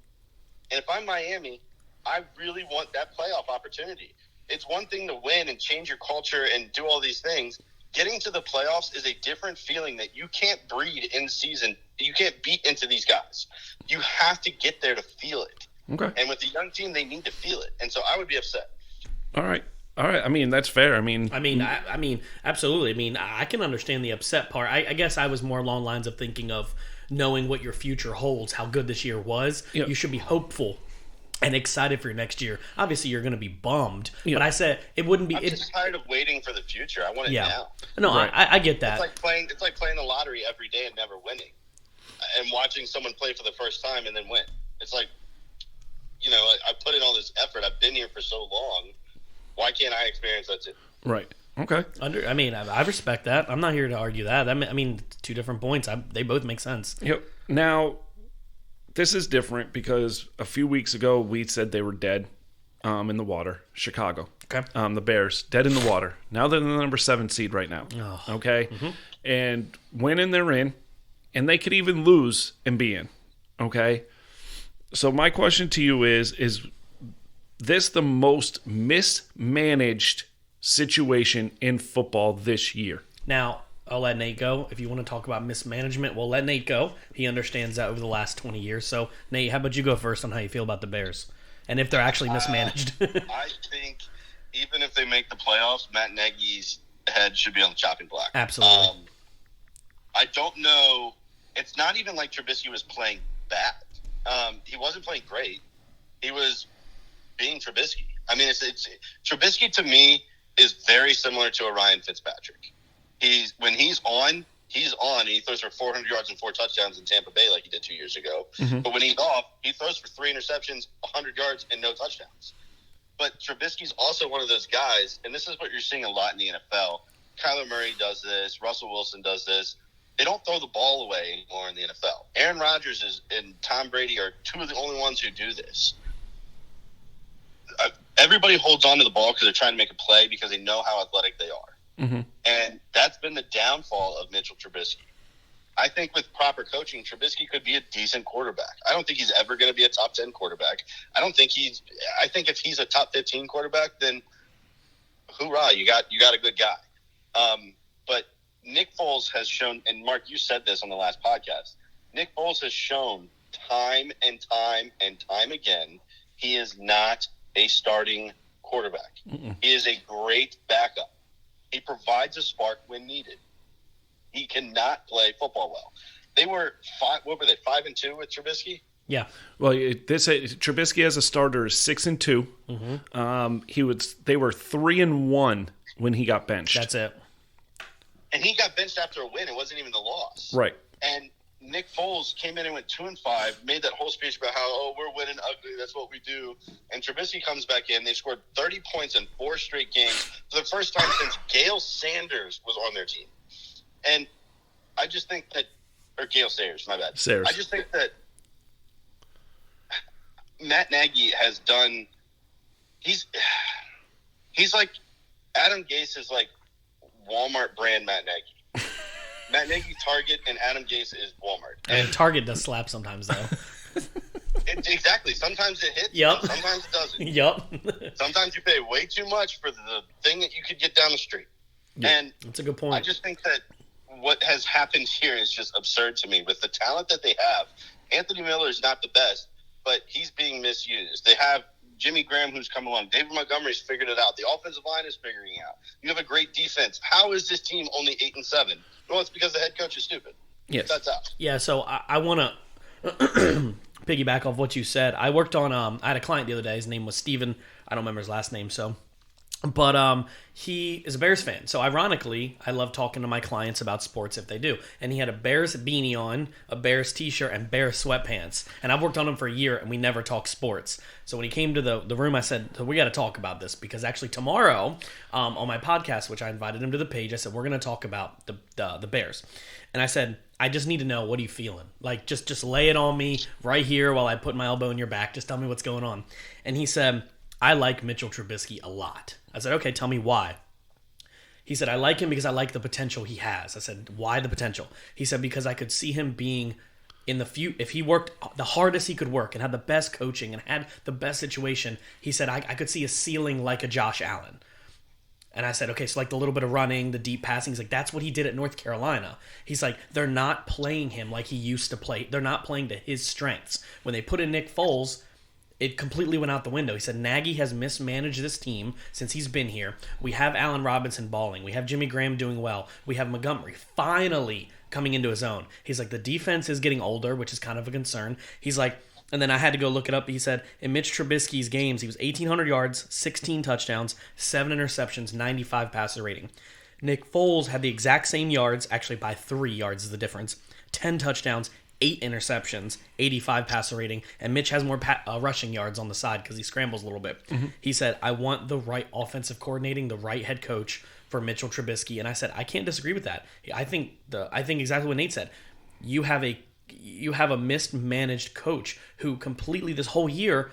if I'm Miami, I really want that playoff opportunity. It's one thing to win and change your culture and do all these things. Getting to the playoffs is a different feeling that you can't breed in season. You can't beat into these guys. You have to get there to feel it. Okay. And with the young team, they need to feel it. And so I would be upset. All right. I mean, that's fair. I mean, absolutely. I mean, I can understand the upset part. I guess I was more along lines of thinking of knowing what your future holds, how good this year was. Yep. You should be hopeful and excited for next year. Obviously, you're going to be bummed. Yep. But I said it wouldn't be. I'm just tired of waiting for the future. I want it now. No, right. I get that. It's like playing the lottery every day and never winning, and watching someone play for the first time and then win. It's like, I put in all this effort. I've been here for so long. Why can't I experience that too? Right. Okay. I respect that. I'm not here to argue that. I mean, 2 different points. They both make sense. Yep. Now, this is different because a few weeks ago we said they were dead in the water. Chicago. Okay. The Bears, dead in the water. Now they're the number 7 seed right now. Oh. Okay. Mm-hmm. And winning, they're in. And they could even lose and be in. Okay. So my question to you is this the most mismanaged situation in football this year? Now, I'll let Nate go. If you want to talk about mismanagement, we'll let Nate go. He understands that over the last 20 years. So, Nate, how about you go first on how you feel about the Bears and if they're actually mismanaged? I think even if they make the playoffs, Matt Nagy's head should be on the chopping block. Absolutely. I don't know. It's not even like Trubisky was playing bad. He wasn't playing great. He was being Trubisky. I mean, it's Trubisky to me is very similar to a Ryan Fitzpatrick. When he's on, and he throws for 400 yards and 4 touchdowns in Tampa Bay like he did 2 years ago. Mm-hmm. But when he's off, he throws for 3 interceptions, 100 yards, and no touchdowns. But Trubisky's also one of those guys, and this is what you're seeing a lot in the NFL. Kyler Murray does this. Russell Wilson does this. They don't throw the ball away anymore in the NFL. Aaron Rodgers and Tom Brady are 2 of the only ones who do this. Everybody holds on to the ball because they're trying to make a play because they know how athletic they are. Mm-hmm. And that's been the downfall of Mitchell Trubisky. I think with proper coaching, Trubisky could be a decent quarterback. I don't think he's ever going to be a top 10 quarterback. I think if he's a top 15 quarterback, then hoorah, you got a good guy. But Nick Foles has shown, and Mark, you said this on the last podcast, Nick Foles has shown time and time and time again he is not a starting quarterback. Mm-mm. He is a great backup. He provides a spark when needed. He cannot play football well. They were 5-2 with Trubisky? Yeah. Well, Trubisky as a starter is 6-2. Mm-hmm. They were 3-1 when he got benched. That's it. And he got benched after a win. It wasn't even the loss. Right. And Nick Foles came in and went 2-5, made that whole speech about how, we're winning ugly, that's what we do. And Trubisky comes back in. They scored 30 points in 4 straight games for the first time since Gale Sanders was on their team. And I just think that – or Gale Sayers, my bad. Sayers. I just think that Matt Nagy has done – he's like – Adam Gase is like Walmart brand Matt Nagy. Matt Nagy Target and Adam Gase is Walmart. And Target does slap sometimes, though. Exactly. Sometimes it hits. Yep. Sometimes it doesn't. Yep. Sometimes you pay way too much for the thing that you could get down the street. Yeah. And that's a good point. I just think that what has happened here is just absurd to me. With the talent that they have, Anthony Miller is not the best, but he's being misused. They have Jimmy Graham, who's come along. David Montgomery's figured it out. The offensive line is figuring it out. You have a great defense. How is this team only 8-7? Well, it's because the head coach is stupid. Yes. That's out. Yeah, so I want to piggyback off what you said. I worked on I had a client the other day. His name was Steven. I don't remember his last name, but he is a Bears fan. So ironically, I love talking to my clients about sports if they do. And he had a Bears beanie on, a Bears t-shirt, and Bears sweatpants. And I've worked on him for a year, and we never talk sports. So when he came to the room, I said, so we got to talk about this. Because actually tomorrow, on my podcast, which I invited him to the page, I said, we're going to talk about the Bears. And I said, I just need to know, what are you feeling? Like, just lay it on me right here while I put my elbow in your back. Just tell me what's going on. And he said, I like Mitchell Trubisky a lot. I said, okay, tell me why. He said, I like him because I like the potential he has. I said, why the potential? He said, because I could see him being in the future. If he worked the hardest he could work and had the best coaching and had the best situation, he said, I could see a ceiling like a Josh Allen. And I said, okay, so like the little bit of running, the deep passing. He's like, that's what he did at North Carolina. He's like, they're not playing him like he used to play. They're not playing to his strengths. When they put in Nick Foles, it completely went out the window. He said, Nagy has mismanaged this team since he's been here. We have Allen Robinson balling. We have Jimmy Graham doing well. We have Montgomery finally coming into his own. He's like, the defense is getting older, which is kind of a concern. He's like, and then I had to go look it up. He said, in Mitch Trubisky's games, he was 1,800 yards, 16 touchdowns, 7 interceptions, 95 passer rating. Nick Foles had the exact same yards, actually by 3 yards is the difference, 10 touchdowns, 8 interceptions, 85 passer rating, and Mitch has more rushing yards on the side because he scrambles a little bit. Mm-hmm. He said, I want the right offensive coordinating, the right head coach for Mitchell Trubisky, and I said, I can't disagree with that. I think exactly what Nate said. You have a mismanaged coach who completely this whole year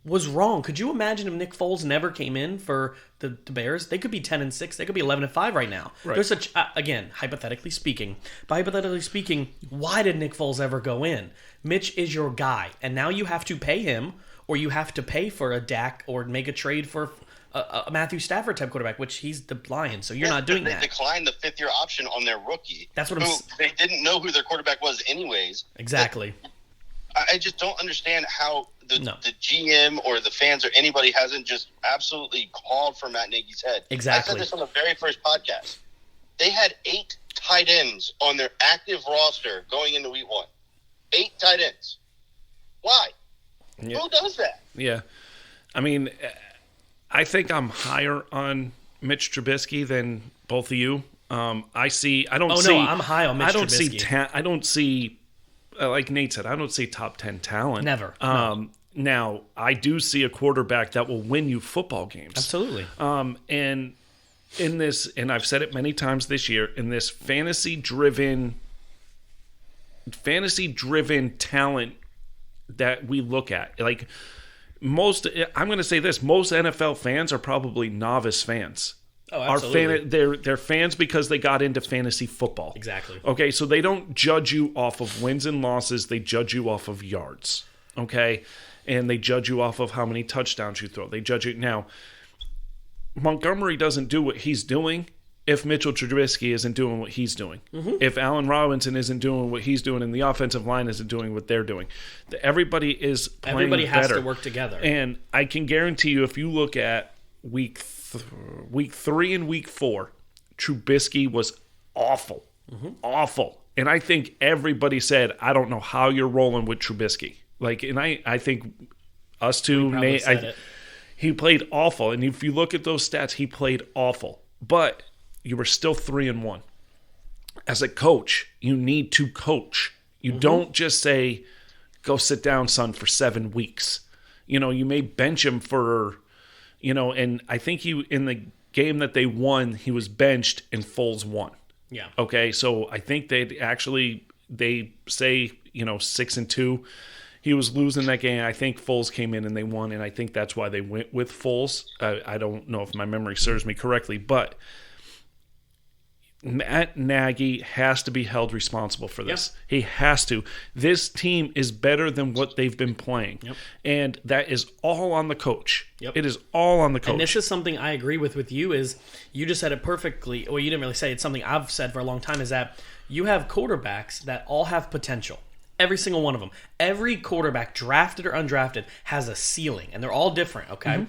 was wrong. Could you imagine if Nick Foles never came in for the Bears? They could be 10-6. They could be 11-5 right now. Right. There's such again, hypothetically speaking. But hypothetically speaking, why did Nick Foles ever go in? Mitch is your guy, and now you have to pay him, or you have to pay for a Dak, or make a trade for a Matthew Stafford type quarterback, which he's the Lions, so you're not doing that. They declined the 5th-year option on their rookie. That's what they didn't know who their quarterback was anyways. Exactly. I just don't understand how the GM or the fans or anybody hasn't just absolutely called for Matt Nagy's head. Exactly. I said this on the very first podcast. They had 8 tight ends on their active roster going into week 1. 8 tight ends. Why? Yeah. Who does that? Yeah. I mean, I think I'm higher on Mitch Trubisky than both of you. I'm high on Mitch Trubisky. I don't see, like Nate said, I don't see top 10 talent. Never. No. Now, I do see a quarterback that will win you football games. Absolutely. And in this, and I've said it many times this year, in this fantasy-driven talent that we look at, like I'm going to say this, most NFL fans are probably novice fans. Oh, absolutely. They're fans because they got into fantasy football. Exactly. Okay, so they don't judge you off of wins and losses. They judge you off of yards. Okay, and they judge you off of how many touchdowns you throw. They judge you. Now, Montgomery doesn't do what he's doing if Mitchell Trubisky isn't doing what he's doing. Mm-hmm. If Allen Robinson isn't doing what he's doing and the offensive line isn't doing what they're doing. Everybody is playing better. Everybody has to work together. And I can guarantee you, if you look at week 3 and week 4, Trubisky was awful. Mm-hmm. Awful. And I think everybody said, I don't know how you're rolling with Trubisky. Like, and I think us two, Nate, he played awful. And if you look at those stats, he played awful. But you were still 3-1. As a coach, you need to coach. You don't just say, go sit down, son, for 7 weeks. You know, you may bench him for, you know, and I think in the game that they won, he was benched and Foles won. Yeah. Okay, so I think they say, you know, 6-2. He was losing that game. I think Foles came in and they won, and I think that's why they went with Foles. I don't know if my memory serves me correctly, but Matt Nagy has to be held responsible for this. Yep. He has to. This team is better than what they've been playing, and that is all on the coach. Yep. It is all on the coach. And this is something I agree with you is you just said it perfectly. Well, you didn't really say it. It's something I've said for a long time is that you have quarterbacks that all have potential. Every single one of them. Every quarterback, drafted or undrafted, has a ceiling, and they're all different, okay? Mm-hmm.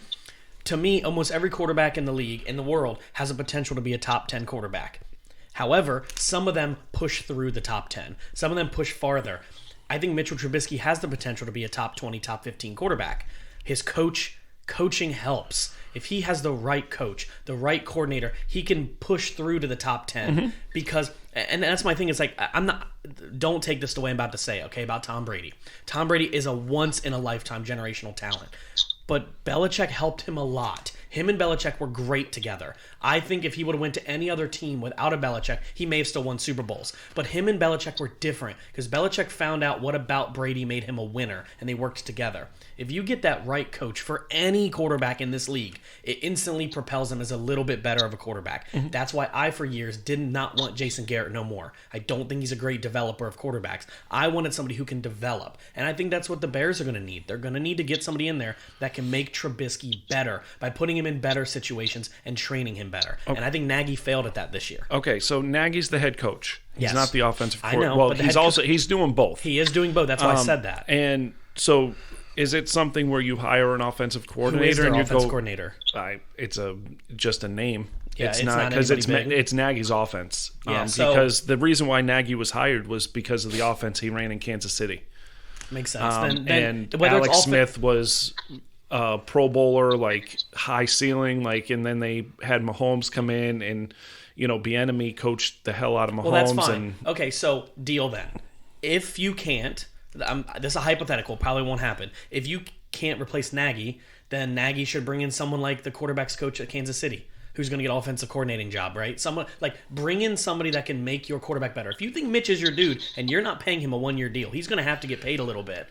To me, almost every quarterback in the league, in the world, has a potential to be a top 10 quarterback. However, some of them push through the top 10. Some of them push farther. I think Mitchell Trubisky has the potential to be a top 20, top 15 quarterback. His coaching helps. If he has the right coach, the right coordinator, he can push through to the top 10 because, and that's my thing, is like, don't take this the way I'm about to say, okay, about Tom Brady. Tom Brady is a once-in-a-lifetime generational talent, but Belichick helped him a lot. Him and Belichick were great together. I think if he would have went to any other team without a Belichick, he may have still won Super Bowls. But him and Belichick were different because Belichick found out what about Brady made him a winner, and they worked together. If you get that right coach for any quarterback in this league, it instantly propels him as a little bit better of a quarterback. Mm-hmm. That's why I, for years, did not want Jason Garrett no more. I don't think he's a great developer of quarterbacks. I wanted somebody who can develop. And I think that's what the Bears are going to need. They're going to need to get somebody in there that can make Trubisky better by putting him in better situations and training him better. Okay. And I think Nagy failed at that this year. Okay, so Nagy's the head coach. He's not the offensive coordinator. I know. Well, he's doing both. He is doing both. That's why I said that. And so is it something where you hire an offensive coordinator? Who is their offensive coordinator? It's just a name. Yeah, it's not because it's Nagy's offense. Because the reason why Nagy was hired was because of the offense he ran in Kansas City. Makes sense. And Alex Smith was a Pro Bowler, like high ceiling, like, and then they had Mahomes come in and, you know, Bieniemy coached the hell out of Mahomes. Well, that's fine. Okay, so deal then. If you can't, this is a hypothetical, probably won't happen. If you can't replace Nagy, then Nagy should bring in someone like the quarterback's coach at Kansas City, who's going to get offensive coordinating job, right? Someone like bring in somebody that can make your quarterback better. If you think Mitch is your dude and you're not paying him a 1-year deal, he's going to have to get paid a little bit.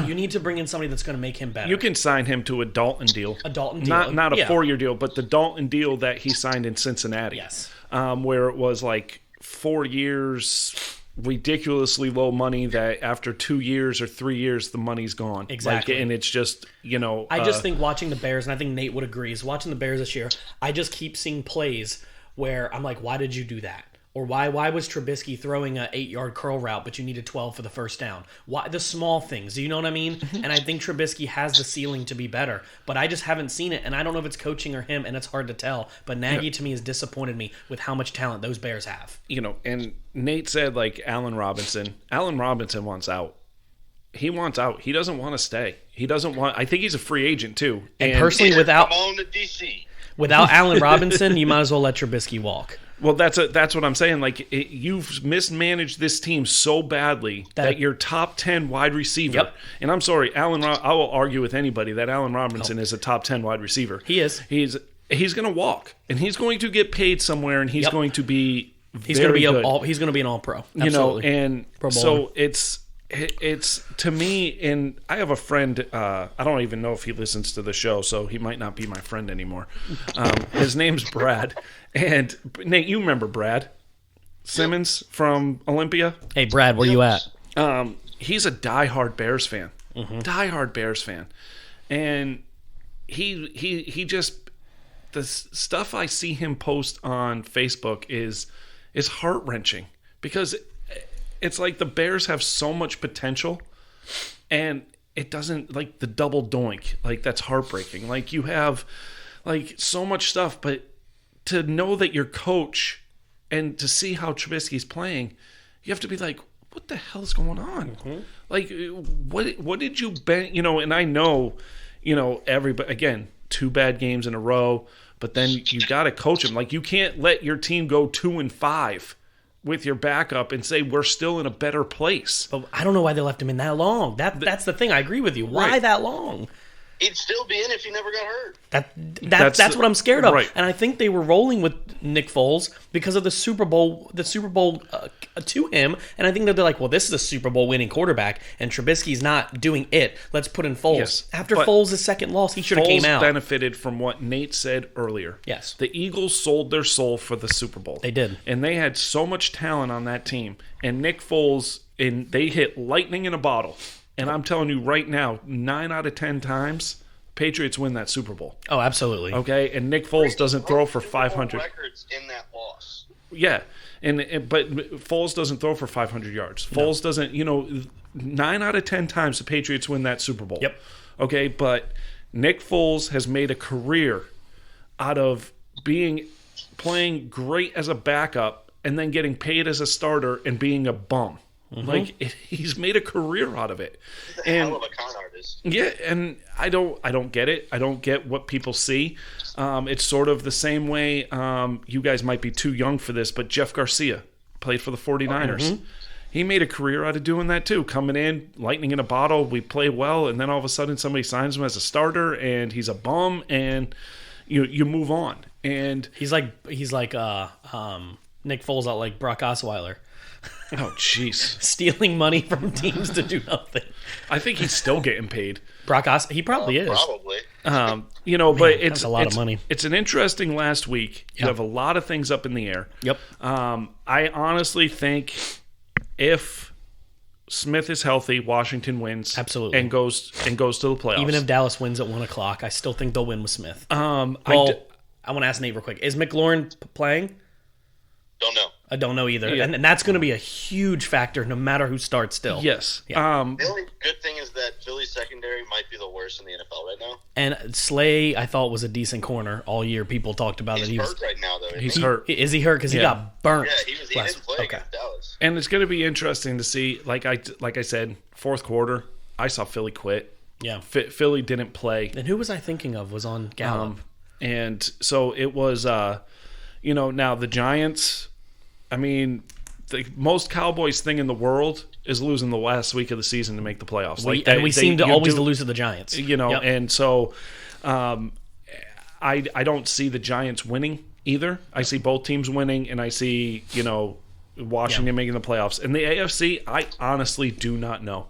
You need to bring in somebody that's going to make him better. You can sign him to a Dalton deal. A Dalton deal. Not a 4-year deal, but the Dalton deal that he signed in Cincinnati. Yes. Where it was like 4 years, ridiculously low money that after 2 years or 3 years, the money's gone. Exactly. And it's just, you know. I just think watching the Bears, and I think Nate would agree, is watching the Bears this year, I just keep seeing plays where I'm like, why did you do that? Or why was Trubisky throwing an 8-yard curl route, but you needed 12 for the first down? Why the small things? Do you know what I mean? And I think Trubisky has the ceiling to be better, but I just haven't seen it, and I don't know if it's coaching or him, and it's hard to tell. But Nagy to me has disappointed me with how much talent those Bears have. You know, and Nate said like Allen Robinson. Allen Robinson wants out. He wants out. He doesn't want to stay. He doesn't want. I think he's a free agent too. And personally, without come on to DC. Without Allen Robinson, you might as well let Trubisky walk. Well, that's what I'm saying. Like you've mismanaged this team so badly that your top 10 wide receiver. Yep. And I'm sorry, I will argue with anybody that Allen Robinson is a top 10 wide receiver. He is. He's going to walk, and he's going to get paid somewhere, and he's going to be. He's going to be he's going to be an all-pro. Absolutely. You know, and so it's to me, and I have a friend. I don't even know if he listens to the show, so he might not be my friend anymore. His name's Brad, and Nate, you remember Brad Simmons from Olympia? Hey, Brad, where you at? He's a diehard Bears fan. Diehard Bears fan, and he just the stuff I see him post on Facebook is heart-wrenching because it's like the Bears have so much potential, and it doesn't, like the double doink, like that's heartbreaking. Like you have like so much stuff, but to know that your coach and to see how Trubisky's playing, you have to be like, what the hell's going on? Like what did you bet? You know, and I know, you know, everybody, again, 2 bad games in a row, but then you got to coach them. Like you can't let your team go 2-5 with your backup and say we're still in a better place. But I don't know why they left him in that long. That's the thing. I agree with you. Why that long? He'd still be in if he never got hurt. That's what I'm scared of. Right. And I think they were rolling with Nick Foles because of the Super Bowl to him. And I think that they're like, well, this is a Super Bowl winning quarterback, and Trubisky's not doing it. Let's put in Foles. Yes, After Foles' second loss, he should have came out. Foles benefited from what Nate said earlier. Yes. The Eagles sold their soul for the Super Bowl. They did. And they had so much talent on that team. And Nick Foles, they hit lightning in a bottle. And I'm telling you right now, 9 out of 10 times, Patriots win that Super Bowl. Oh, absolutely. Okay? And Nick Foles doesn't throw for 500. Records in that loss. Yeah. But Foles doesn't throw for 500 yards. Foles doesn't, 9 out of 10 times the Patriots win that Super Bowl. Yep. Okay? But Nick Foles has made a career out of playing great as a backup and then getting paid as a starter and being a bum. Mm-hmm. He's made a career out of it. He's a hell of a con artist. Yeah, and I don't get it. I don't get what people see. It's sort of the same way. You guys might be too young for this, but Jeff Garcia played for the 49ers. Mm-hmm. He made a career out of doing that too. Coming in, lightning in a bottle, we play well, and then all of a sudden somebody signs him as a starter, and he's a bum, and you move on. And he's like Nick Foles out like Brock Osweiler. Oh, jeez. Stealing money from teams to do nothing. I think he's still getting paid. He probably is. Probably. But it's a lot of money. It's an interesting last week. You have a lot of things up in the air. Yep. I honestly think if Smith is healthy, Washington wins. Absolutely. And goes to the playoffs. Even if Dallas wins at 1:00, I still think they'll win with Smith. I want to ask Nate real quick. Is McLaurin playing? Don't know. I don't know either. Yeah. And that's going to be a huge factor no matter who starts still. Yes. Yeah. The only good thing is that Philly's secondary might be the worst in the NFL right now. And Slay, I thought, was a decent corner all year. People talked about he's that. He's hurt right now, though. He's hurt. Is he hurt? Because he got burnt. Yeah, he didn't play against Dallas. And it's going to be interesting to see, like I said, fourth quarter, I saw Philly quit. Yeah. Philly didn't play. And who was I thinking of was on Gallup? And so it was, now the Giants, I mean, the most Cowboys thing in the world is losing the last week of the season to make the playoffs. We seem to always lose to the Giants. Yep. And so I don't see the Giants winning either. I see both teams winning, and I see, Washington making the playoffs. And the AFC, I honestly do not know.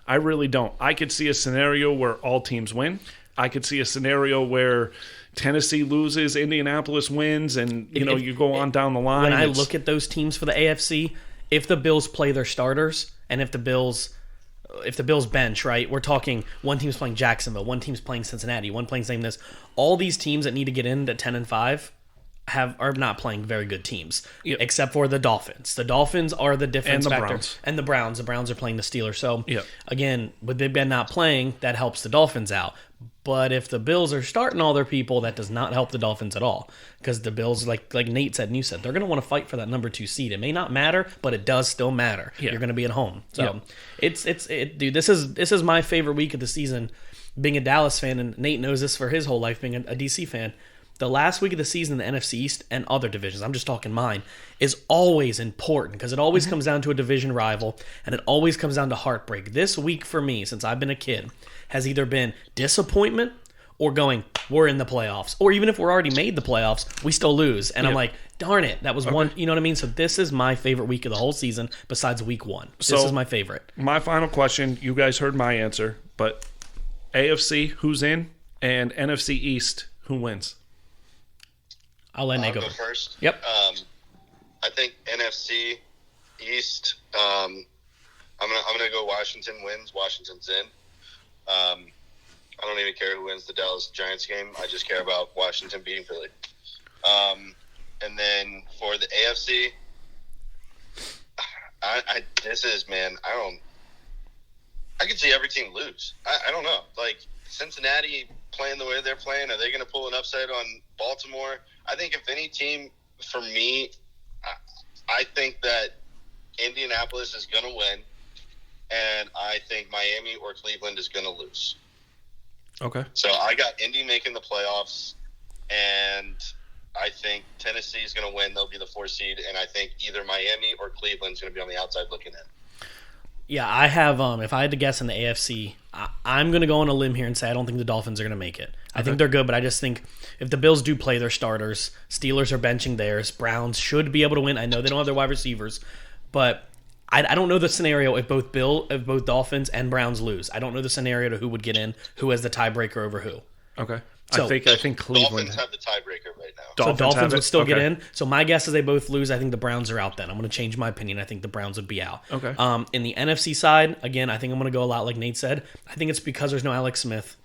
I really don't. I could see a scenario where all teams win. I could see a scenario where Tennessee loses, Indianapolis wins, and you go on down the line. When I look at those teams for the AFC, if the Bills play their starters, and if the Bills bench, right, we're talking one team's playing Jacksonville, one team's playing Cincinnati, one playing same this. All these teams that need to get in at 10-5 are not playing very good teams, except for the Dolphins. The Dolphins are the difference factor. Browns. And the Browns. The Browns are playing the Steelers. So, again, with Big Ben not playing, that helps the Dolphins out. But if the Bills are starting all their people, that does not help the Dolphins at all. Because the Bills, like Nate said and you said, they're going to want to fight for that number 2 seed. It may not matter, but it does still matter. Yeah. You're going to be at home. So, dude, this is my favorite week of the season. Being a Dallas fan, and Nate knows this for his whole life, being a DC fan. The last week of the season in the NFC East and other divisions, I'm just talking mine, is always important because it always comes down to a division rival, and it always comes down to heartbreak. This week for me, since I've been a kid, has either been disappointment or going, we're in the playoffs. Or even if we're already made the playoffs, we still lose. And I'm like, darn it, that was one, you know what I mean? So this is my favorite week of the whole season besides week 1. This is my favorite. My final question, you guys heard my answer, but AFC, who's in? And NFC East, who wins? I'll let Nate go first. Yep. I think NFC East. I'm gonna go. Washington wins. Washington's in. I don't even care who wins the Dallas Giants game. I just care about Washington beating Philly. And then for the AFC, I can see every team lose. I don't know. Like Cincinnati playing the way they're playing, are they going to pull an upset on Baltimore? I think if any team, for me, I think that Indianapolis is going to win, and I think Miami or Cleveland is going to lose. Okay. So I got Indy making the playoffs, and I think Tennessee is going to win. They'll be the 4 seed, and I think either Miami or Cleveland's going to be on the outside looking in. Yeah, I have. If I had to guess in the AFC, I'm going to go on a limb here and say I don't think the Dolphins are going to make it. I think they're good, but I just think if the Bills do play their starters, Steelers are benching theirs, Browns should be able to win. I know they don't have their wide receivers, but I don't know the scenario if both Dolphins and Browns lose. I don't know the scenario to who would get in, who has the tiebreaker over who. Okay. So, I think Cleveland Dolphins have the tiebreaker right now. Dolphins would still get in. So my guess is they both lose. I think the Browns are out then. I'm going to change my opinion. I think the Browns would be out. Okay. In the NFC side, again, I think I'm going to go a lot like Nate said. I think it's because there's no Alex Smith.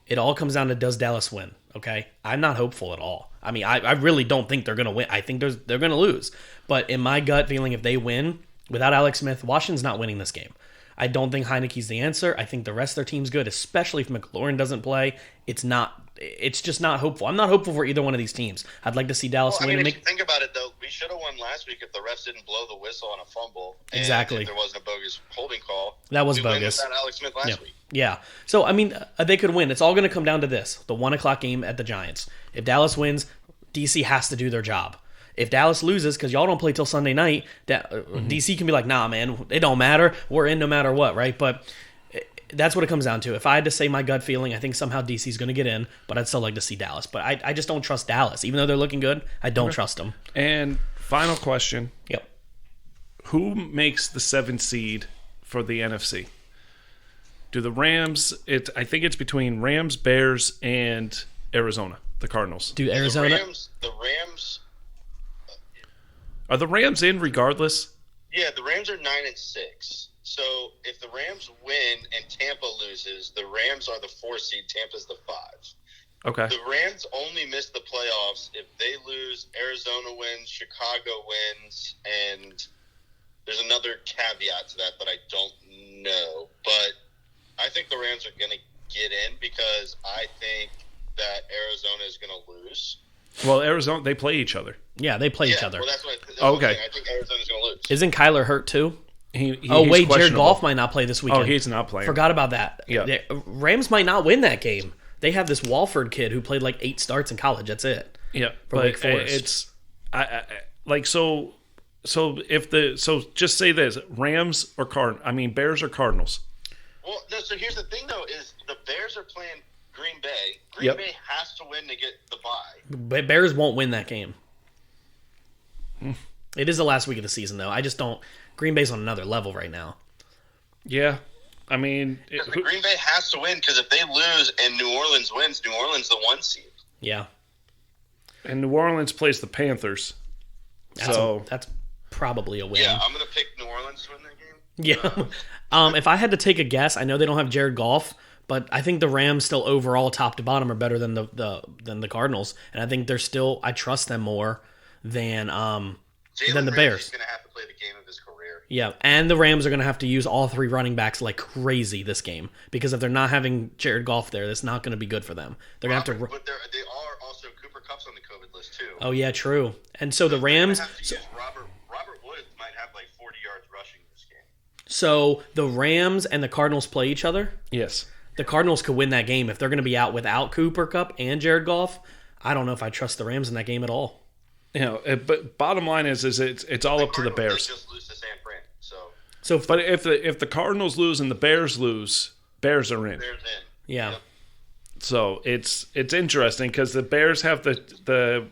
It all comes down to does Dallas win, okay? I'm not hopeful at all. I mean, I really don't think they're going to win. I think they're going to lose. But in my gut feeling, if they win, without Alex Smith, Washington's not winning this game. I don't think Heineke's the answer. I think the rest of their team's good, especially if McLaurin doesn't play. It's just not hopeful. I'm not hopeful for either one of these teams. I'd like to see Dallas win. If you think about it, though, we should have won last week if the refs didn't blow the whistle on a fumble. Exactly. And if there wasn't a bogus holding call. That was bogus. Without Alex Smith last week. Yeah. So, I mean, they could win. It's all going to come down to this, the 1 o'clock game at the Giants. If Dallas wins, DC has to do their job. If Dallas loses, because y'all don't play till Sunday night, DC can be like, nah, man, it don't matter. We're in no matter what, right? But that's what it comes down to. If I had to say my gut feeling, I think somehow DC's going to get in, but I'd still like to see Dallas. But I just don't trust Dallas. Even though they're looking good, I don't trust them. And final question. Yep. Who makes the 7th seed for the NFC? Do the Rams, I think it's between Rams, Bears, and Arizona, the Cardinals. Do Arizona? The Rams. Are the Rams in regardless? Yeah, the Rams are 9-6. So if the Rams win and Tampa loses, the Rams are the 4 seed. Tampa's the 5. Okay. The Rams only miss the playoffs if they lose, Arizona wins, Chicago wins, and there's another caveat to that I don't know. But I think the Rams are going to get in because I think that Arizona is going to lose. Well, Arizona, they play each other. Yeah, they play each other. Well, that's what okay. I think Arizona's going to lose. Isn't Kyler hurt too? He's Jared Goff might not play this weekend. Oh, he's not playing. Forgot about that. Yeah. Rams might not win that game. They have this Walford kid who played like 8 starts in college. That's it. Yeah, for Wake Forest. so just say this: Rams or Bears or Cardinals. Well, no, so here's the thing though: is the Bears are playing Green Bay. Green Yep. Bay has to win to get the bye. Bears won't win that game. It is the last week of the season, though. I just don't. Green Bay's on another level right now. Yeah, I mean, Green Bay has to win because if they lose and New Orleans wins, New Orleans the 1 seed. Yeah, and New Orleans plays the Panthers, that's probably a win. Yeah, I'm gonna pick New Orleans to win that game. Yeah. If I had to take a guess, I know they don't have Jared Goff, but I think the Rams still overall top to bottom are better than the Cardinals, and I think they're still. I trust them more than the Bears. He's gonna have to play the game of his career. Yeah, and the Rams are going to have to use all 3 running backs like crazy this game because if they're not having Jared Goff there, that's not going to be good for them. They're going to have to. But they are also Cooper Kupp's on the COVID list too. Oh yeah, true. And so the Rams. Robert Woods might have like 40 yards rushing this game. So the Rams and the Cardinals play each other. Yes. The Cardinals could win that game if they're going to be out without Cooper Kupp and Jared Goff. I don't know if I trust the Rams in that game at all. But bottom line is it's all up to the Bears. They just lose to San Fran, but if the Cardinals lose and the Bears lose, Bears are in. Bears in. Yeah. Yep. So it's interesting because the Bears have the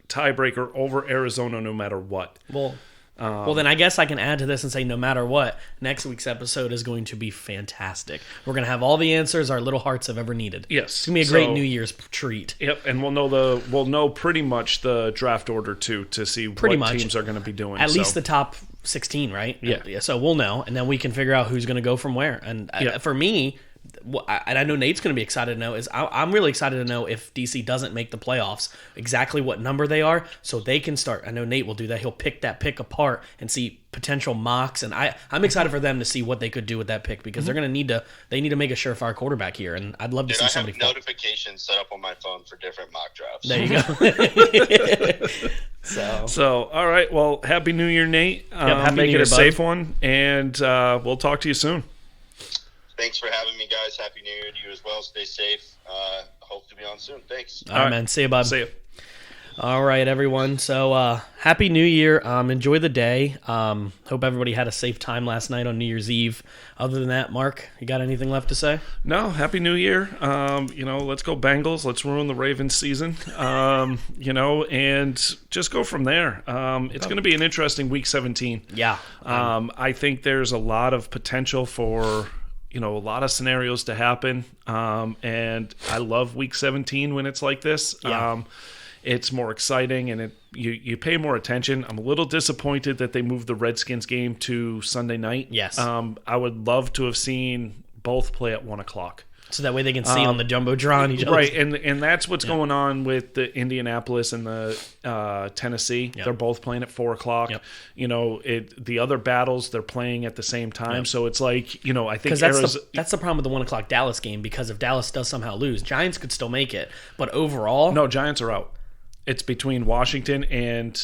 tiebreaker over Arizona no matter what. Well, then I guess I can add to this and say no matter what, next week's episode is going to be fantastic. We're going to have all the answers our little hearts have ever needed. Yes. It's going to be a great New Year's treat. Yep, and we'll know pretty much the draft order too to see what teams are going to be doing. At least the top 16, right? Yeah. So we'll know, and then we can figure out who's going to go from where. And for me, and I know Nate's going to be excited to know, is I'm really excited to know if DC doesn't make the playoffs, exactly what number they are, so they can start. I know Nate will do that. He'll pick that pick apart and see potential mocks, and I'm excited for them to see what they could do with that pick because they're going to need to make a surefire quarterback here, and I'd love to see somebody. I have notifications set up on my phone for different mock drafts. There you go. So all right, well, Happy New Year, Nate. Happy make New it a Year, safe one, and we'll talk to you soon. Thanks for having me, guys. Happy New Year to you as well. Stay safe. Hope to be on soon. Thanks. All right, man. See you, bud. See you. All right, everyone. So, Happy New Year. Enjoy the day. Hope everybody had a safe time last night on New Year's Eve. Other than that, Mark, you got anything left to say? No, Happy New Year. Let's go Bengals. Let's ruin the Ravens season. And just go from there. It's going to be an interesting Week 17. Yeah. I think there's a lot of potential for a lot of scenarios to happen. And I love Week 17 when it's like this. Yeah. It's more exciting, and you pay more attention. I'm a little disappointed that they moved the Redskins game to Sunday night. Yes. I would love to have seen both play at 1 o'clock. So that way they can see on the Jumbotron each other. Right, and that's what's going on with the Indianapolis and the Tennessee. Yep. They're both playing at 4 o'clock. Yep. The other battles, they're playing at the same time. Yep. So it's like, I think Because that's the problem with the 1 o'clock Dallas game, because if Dallas does somehow lose, Giants could still make it. But overall... No, Giants are out. It's between Washington and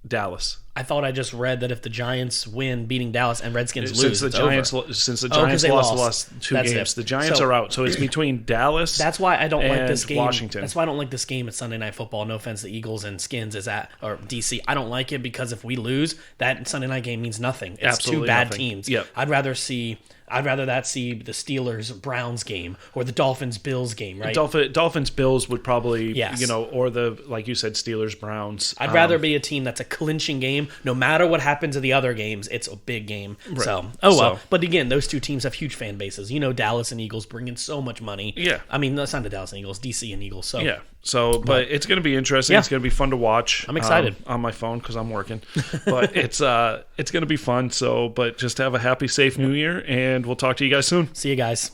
Dallas. I thought I just read that if the Giants win, beating Dallas, and Redskins lose, Since the Giants lost 2 That's games, it. the Giants So- are out. So it's between Dallas. That's why I don't like this and game. Washington. That's why I don't like this game at Sunday Night Football. No offense, the Eagles and Skins or DC. I don't like it because if we lose, that Sunday night game means nothing. It's Absolutely two bad nothing. teams. Yep. I'd rather see the Steelers Browns game or the Dolphins Bills game, right? Dolphins Bills would probably, Yes. or the, like you said, Steelers Browns. I'd rather be a team that's a clinching game. No matter what happens in the other games, it's a big game. Right. So, well. So- But again, those two teams have huge fan bases. Dallas and Eagles bring in so much money. Yeah. I mean, that's not the Dallas and Eagles, DC and Eagles. So Yeah. So, but it's going to be interesting. Yeah. It's going to be fun to watch. I'm excited. On my phone because I'm working. But it's going to be fun. So, but just have a happy, safe New Year, and we'll talk to you guys soon. see you guys.